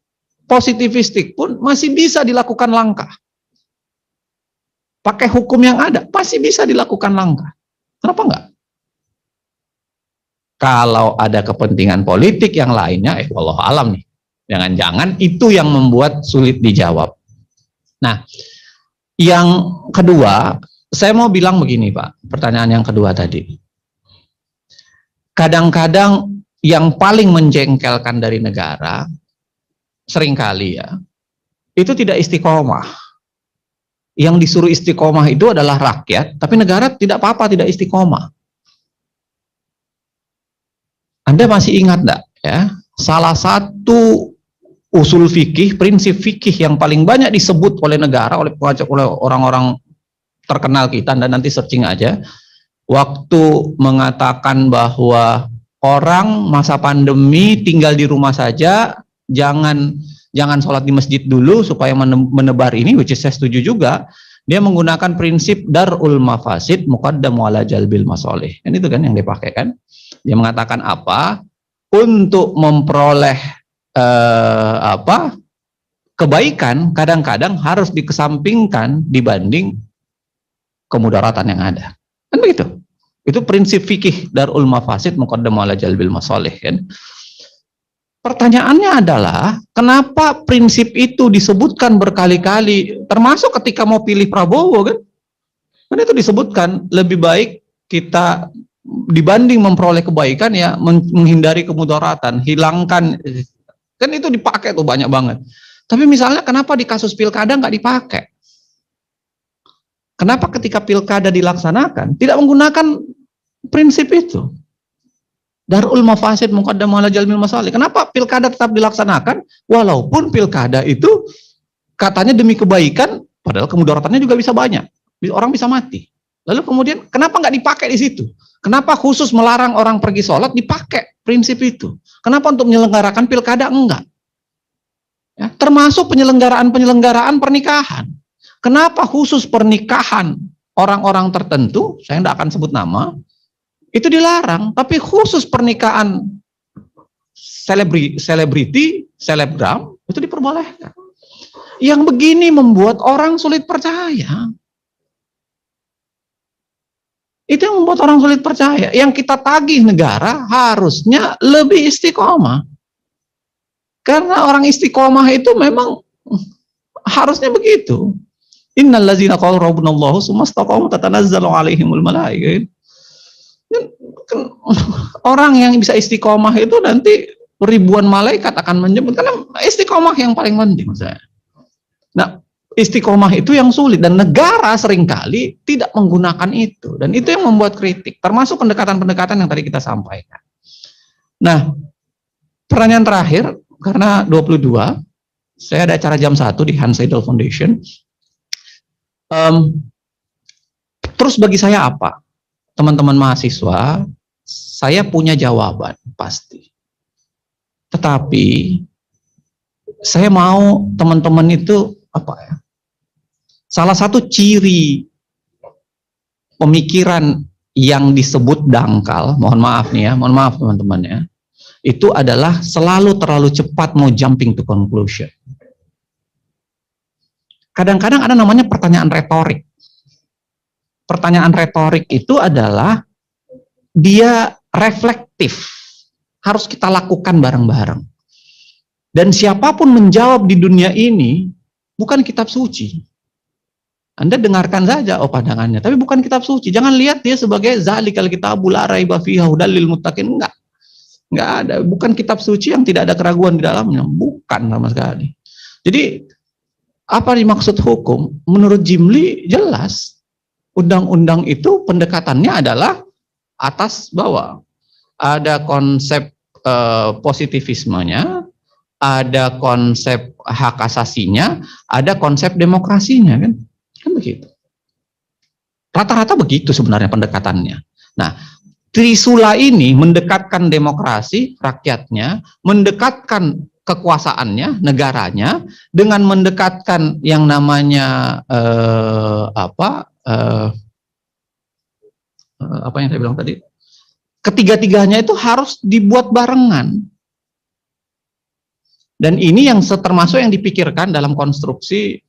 positifistik pun masih bisa dilakukan langkah. Pakai hukum yang ada, masih bisa dilakukan langkah. Kenapa enggak? Kalau ada kepentingan politik yang lainnya, wallahu alam nih. Jangan-jangan itu yang membuat sulit dijawab. Nah, yang kedua, saya mau bilang begini Pak, pertanyaan yang kedua tadi. Kadang-kadang yang paling menjengkelkan dari negara, seringkali ya, itu tidak istiqomah. Yang disuruh istiqomah itu adalah rakyat, tapi negara tidak apa-apa, tidak istiqomah. Anda masih ingat enggak ya? Salah satu usul fikih, prinsip fikih yang paling banyak disebut oleh negara, oleh orang-orang terkenal kita, Anda nanti searching aja, waktu mengatakan bahwa orang masa pandemi tinggal di rumah saja, jangan sholat di masjid dulu supaya menebar ini, which is saya setuju juga. Dia menggunakan prinsip darul mafasid muqaddamu ala jalbil masolih. Kan itu kan yang dipakai kan? Dia mengatakan apa? Untuk memperoleh kebaikan kadang-kadang harus dikesampingkan dibanding kemudaratan yang ada. Kan begitu? Itu prinsip fikih darul mafasid muqaddamu ala jalbil masolih kan? Pertanyaannya adalah, kenapa prinsip itu disebutkan berkali-kali, termasuk ketika mau pilih Prabowo kan? Kan itu disebutkan, lebih baik kita dibanding memperoleh kebaikan ya, menghindari kemudaratan, hilangkan, kan itu dipakai tuh banyak banget. Tapi misalnya kenapa di kasus pilkada nggak dipakai? Kenapa ketika pilkada dilaksanakan, tidak menggunakan prinsip itu? Darul mafasid muqaddamu ala jalbil masalih. Kenapa pilkada tetap dilaksanakan walaupun pilkada itu katanya demi kebaikan, padahal kemudaratannya juga bisa banyak. Orang bisa mati. Lalu kemudian kenapa nggak dipakai di situ? Kenapa khusus melarang orang pergi sholat dipakai prinsip itu? Kenapa untuk menyelenggarakan pilkada enggak? Ya, termasuk penyelenggaraan pernikahan. Kenapa khusus pernikahan orang-orang tertentu, saya tidak akan sebut nama, itu dilarang, tapi khusus pernikahan selebriti, selebgram, itu diperbolehkan. Yang begini membuat orang sulit percaya. Itu yang membuat orang sulit percaya. Yang kita tagih negara harusnya lebih istiqomah. Karena orang istiqomah itu memang harusnya begitu. Innal ladzina qalu rabbunallahu tsumma istaqamu tatanazzalu alaihimul malaikah. Orang yang bisa istiqomah itu nanti ribuan malaikat akan menyebut, karena istiqomah yang paling penting. Nah, istiqomah itu yang sulit dan negara seringkali tidak menggunakan itu, dan itu yang membuat kritik, termasuk pendekatan-pendekatan yang tadi kita sampaikan. Nah, pertanyaan terakhir, karena 22, saya ada acara jam 1 di Hans Seidel Foundation. Terus bagi saya apa? Teman-teman mahasiswa, saya punya jawaban pasti. Tetapi saya mau teman-teman itu apa ya? Salah satu ciri pemikiran yang disebut dangkal, mohon maaf nih ya, mohon maaf teman-teman ya, itu adalah selalu terlalu cepat mau jumping to conclusion. Kadang-kadang ada namanya pertanyaan retorik. Pertanyaan retorik itu adalah dia reflektif, harus kita lakukan bareng-bareng. Dan siapapun menjawab di dunia ini bukan kitab suci. Anda dengarkan saja pandangannya, tapi bukan kitab suci. Jangan lihat dia sebagai zalikal kitabul la raiba fihi hudal lil muttaqin. Enggak ada, bukan kitab suci yang tidak ada keraguan di dalamnya, bukan sama sekali. Jadi apa dimaksud hukum? Menurut Jimli jelas, undang-undang itu pendekatannya adalah atas bawah. Ada konsep positivismenya, ada konsep hak asasinya, ada konsep demokrasinya, kan begitu. Rata-rata begitu sebenarnya pendekatannya. Nah, Trisula ini mendekatkan demokrasi rakyatnya, mendekatkan kekuasaannya, negaranya, dengan mendekatkan yang namanya apa yang saya bilang tadi, ketiga-tiganya itu harus dibuat barengan. Dan ini yang termasuk yang dipikirkan dalam konstruksi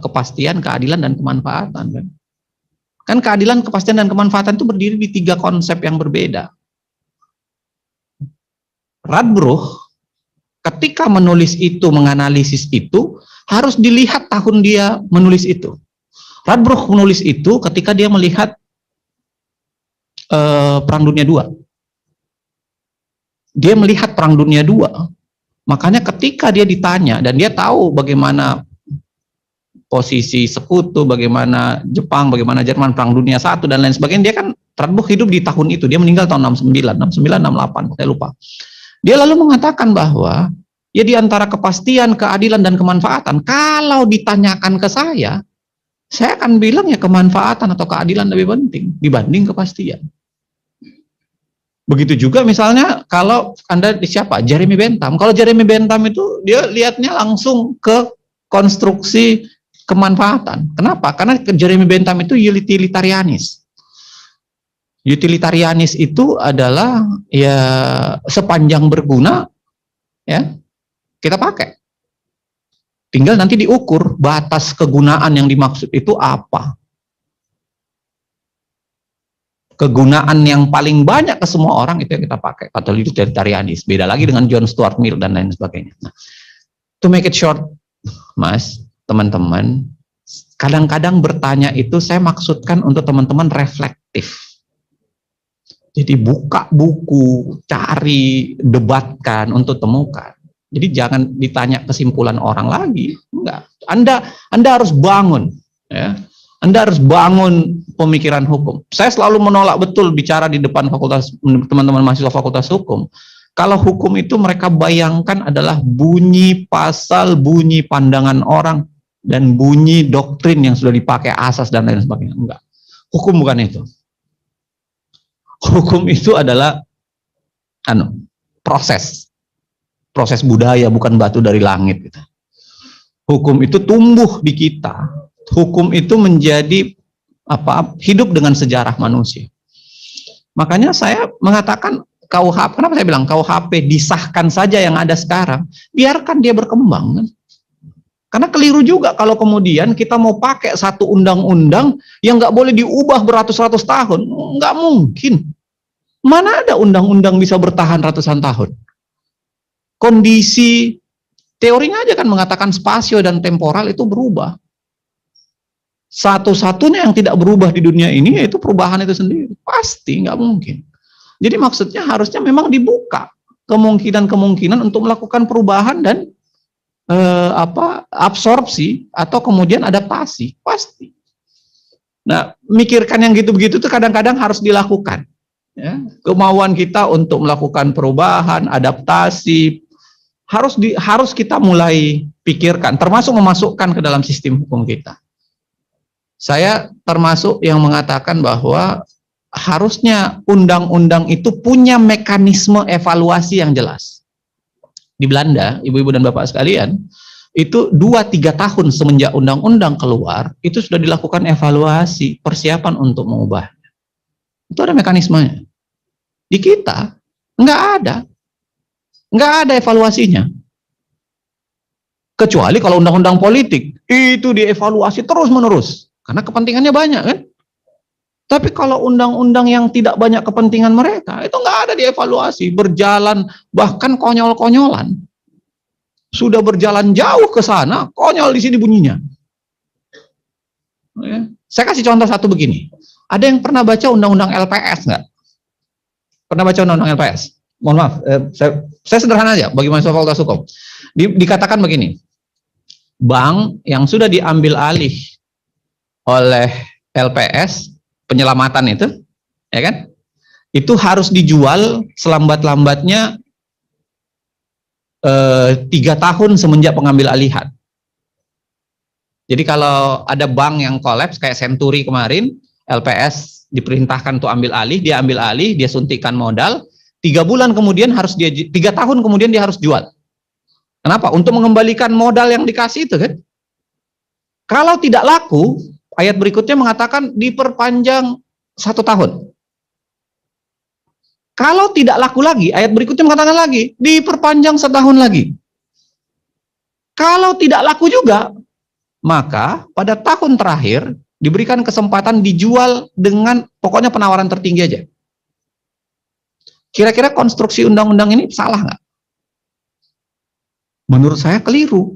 kepastian, keadilan, dan kemanfaatan. Kan keadilan, kepastian, dan kemanfaatan itu berdiri di 3 konsep yang berbeda. Radbruch ketika menulis itu, menganalisis itu, harus dilihat tahun dia menulis itu. Radbruch menulis itu ketika dia melihat Perang Dunia II. Dia melihat Perang Dunia II. Makanya ketika dia ditanya, dan dia tahu bagaimana posisi sekutu, bagaimana Jepang, bagaimana Jerman, Perang Dunia I, dan lain sebagainya, dia kan Radbruch hidup di tahun itu. Dia meninggal tahun 69, 68, saya lupa. Dia lalu mengatakan bahwa ya di antara kepastian, keadilan, dan kemanfaatan, kalau ditanyakan ke saya akan bilang ya kemanfaatan atau keadilan lebih penting dibanding kepastian. Begitu juga misalnya kalau Anda siapa? Jeremy Bentham. Kalau Jeremy Bentham itu dia lihatnya langsung ke konstruksi kemanfaatan. Kenapa? Karena Jeremy Bentham itu utilitarianis. Utilitarianis itu adalah ya sepanjang berguna ya kita pakai. Tinggal nanti diukur batas kegunaan yang dimaksud itu apa. Kegunaan yang paling banyak ke semua orang itu yang kita pakai, atau utilitarianis. Beda lagi dengan John Stuart Mill dan lain sebagainya. Nah, to make it short, Mas, teman-teman, kadang-kadang bertanya itu saya maksudkan untuk teman-teman reflektif. Jadi buka buku, cari, debatkan untuk temukan. Jadi jangan ditanya kesimpulan orang lagi, enggak. Anda harus bangun, ya. Anda harus bangun pemikiran hukum. Saya selalu menolak betul bicara di depan fakultas, teman-teman mahasiswa fakultas hukum. Kalau hukum itu mereka bayangkan adalah bunyi pasal, bunyi pandangan orang, dan bunyi doktrin yang sudah dipakai asas dan lain sebagainya. Enggak. Hukum bukan itu. Hukum itu adalah proses budaya, bukan batu dari langit. Gitu. Hukum itu tumbuh di kita. Hukum itu menjadi hidup dengan sejarah manusia. Makanya saya mengatakan KUHP, kenapa saya bilang KUHP disahkan saja yang ada sekarang, biarkan dia berkembang. Kan? Karena keliru juga kalau kemudian kita mau pakai satu undang-undang yang nggak boleh diubah beratus-ratus tahun, nggak mungkin. Mana ada undang-undang bisa bertahan ratusan tahun? Kondisi teorinya aja kan mengatakan spasio dan temporal itu berubah. Satu-satunya yang tidak berubah di dunia ini yaitu perubahan itu sendiri. Pasti nggak mungkin. Jadi maksudnya harusnya memang dibuka kemungkinan-kemungkinan untuk melakukan perubahan dan absorpsi atau kemudian adaptasi. Pasti. Nah, mikirkan yang gitu-begitu itu kadang-kadang harus dilakukan. Ya. Kemauan kita untuk melakukan perubahan, adaptasi harus kita mulai pikirkan, termasuk memasukkan ke dalam sistem hukum kita. Saya termasuk yang mengatakan bahwa harusnya undang-undang itu punya mekanisme evaluasi yang jelas. Di Belanda, ibu-ibu dan bapak sekalian, itu 2-3 tahun semenjak undang-undang keluar, itu sudah dilakukan evaluasi, persiapan untuk mengubahnya. Itu ada mekanismenya. Di kita, nggak ada evaluasinya. Kecuali kalau undang-undang politik, itu dievaluasi terus-menerus. Karena kepentingannya banyak kan. Tapi kalau undang-undang yang tidak banyak kepentingan mereka, itu nggak ada dievaluasi, berjalan, bahkan konyol-konyolan. Sudah berjalan jauh ke sana, konyol di sini bunyinya. Ya. Saya kasih contoh satu begini. Ada yang pernah baca undang-undang LPS nggak? Pernah baca undang-undang LPS? Mohon maaf, saya sederhana aja bagi mahasiswa Fakultas Hukum. Dikatakan begini, bank yang sudah diambil alih oleh LPS, penyelamatan itu, ya kan? Itu harus dijual selambat-lambatnya 3 tahun semenjak pengambil alihan. Jadi kalau ada bank yang kolaps kayak Century kemarin, LPS diperintahkan untuk ambil alih, dia ambil alih, dia suntikan modal, 3 bulan kemudian harus 3 tahun kemudian dia harus jual. Kenapa? Untuk mengembalikan modal yang dikasih itu kan. Kalau tidak laku, ayat berikutnya mengatakan diperpanjang 1 tahun. Kalau tidak laku lagi, ayat berikutnya mengatakan lagi, diperpanjang 1 tahun lagi. Kalau tidak laku juga, maka pada tahun terakhir diberikan kesempatan dijual dengan pokoknya penawaran tertinggi aja. Kira-kira konstruksi undang-undang ini salah nggak? Menurut saya keliru.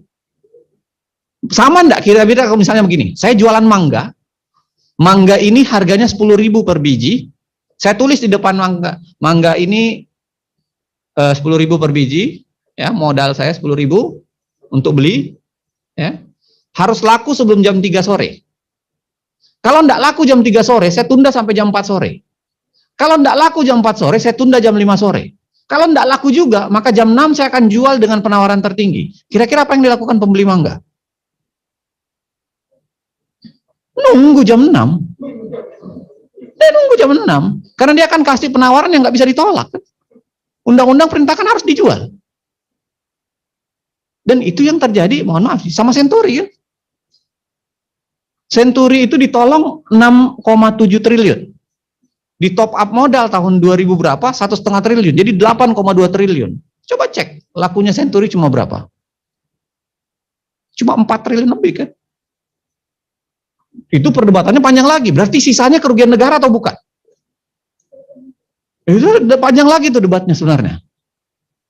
Sama enggak kira-kira kalau misalnya begini, saya jualan mangga, mangga ini harganya 10.000 per biji, saya tulis di depan mangga ini 10.000 per biji, ya modal saya 10.000 untuk beli, ya harus laku sebelum jam 3 sore. Kalau enggak laku jam 3 sore, saya tunda sampai jam 4 sore. Kalau enggak laku jam 4 sore, saya tunda jam 5 sore. Kalau enggak laku juga, maka jam 6 saya akan jual dengan penawaran tertinggi. Kira-kira apa yang dilakukan pembeli mangga? Nunggu jam 6. Dia nunggu jam 6. Karena dia akan kasih penawaran yang nggak bisa ditolak. Undang-undang perintahkan harus dijual. Dan itu yang terjadi, mohon maaf, sama Century kan. Century itu ditolong 6,7 triliun. Di top up modal tahun 2000 berapa? 1,5 triliun. Jadi 8,2 triliun. Coba cek, lakunya Century cuma berapa? Cuma 4 triliun lebih kan? Itu perdebatannya panjang lagi. Berarti sisanya kerugian negara atau bukan? Itu panjang lagi tuh debatnya sebenarnya.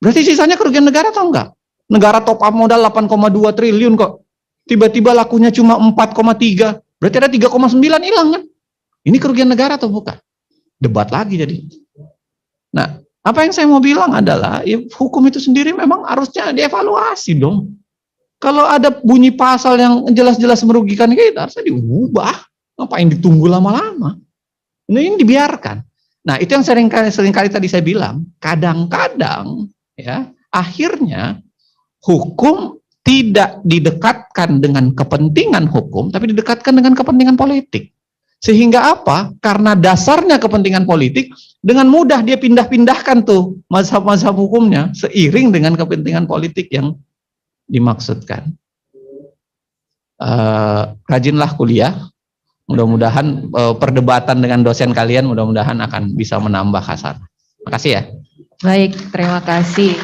Berarti sisanya kerugian negara atau enggak? Negara top up modal 8,2 triliun kok. Tiba-tiba lakunya cuma 4,3. Berarti ada 3,9 hilang kan? Ini kerugian negara atau bukan? Debat lagi jadi. Nah, apa yang saya mau bilang adalah ya, hukum itu sendiri memang harusnya dievaluasi dong. Kalau ada bunyi pasal yang jelas-jelas merugikan kita, harusnya diubah. Ngapain ditunggu lama-lama? Ini dibiarkan. Nah, itu yang seringkali tadi saya bilang, kadang-kadang ya, akhirnya hukum tidak didekatkan dengan kepentingan hukum, tapi didekatkan dengan kepentingan politik. Sehingga apa? Karena dasarnya kepentingan politik, dengan mudah dia pindah-pindahkan tuh mazhab-mazhab hukumnya seiring dengan kepentingan politik yang dimaksudkan. Rajinlah kuliah, mudah-mudahan perdebatan dengan dosen kalian mudah-mudahan akan bisa menambah hasanah. Makasih ya. Baik, terima kasih.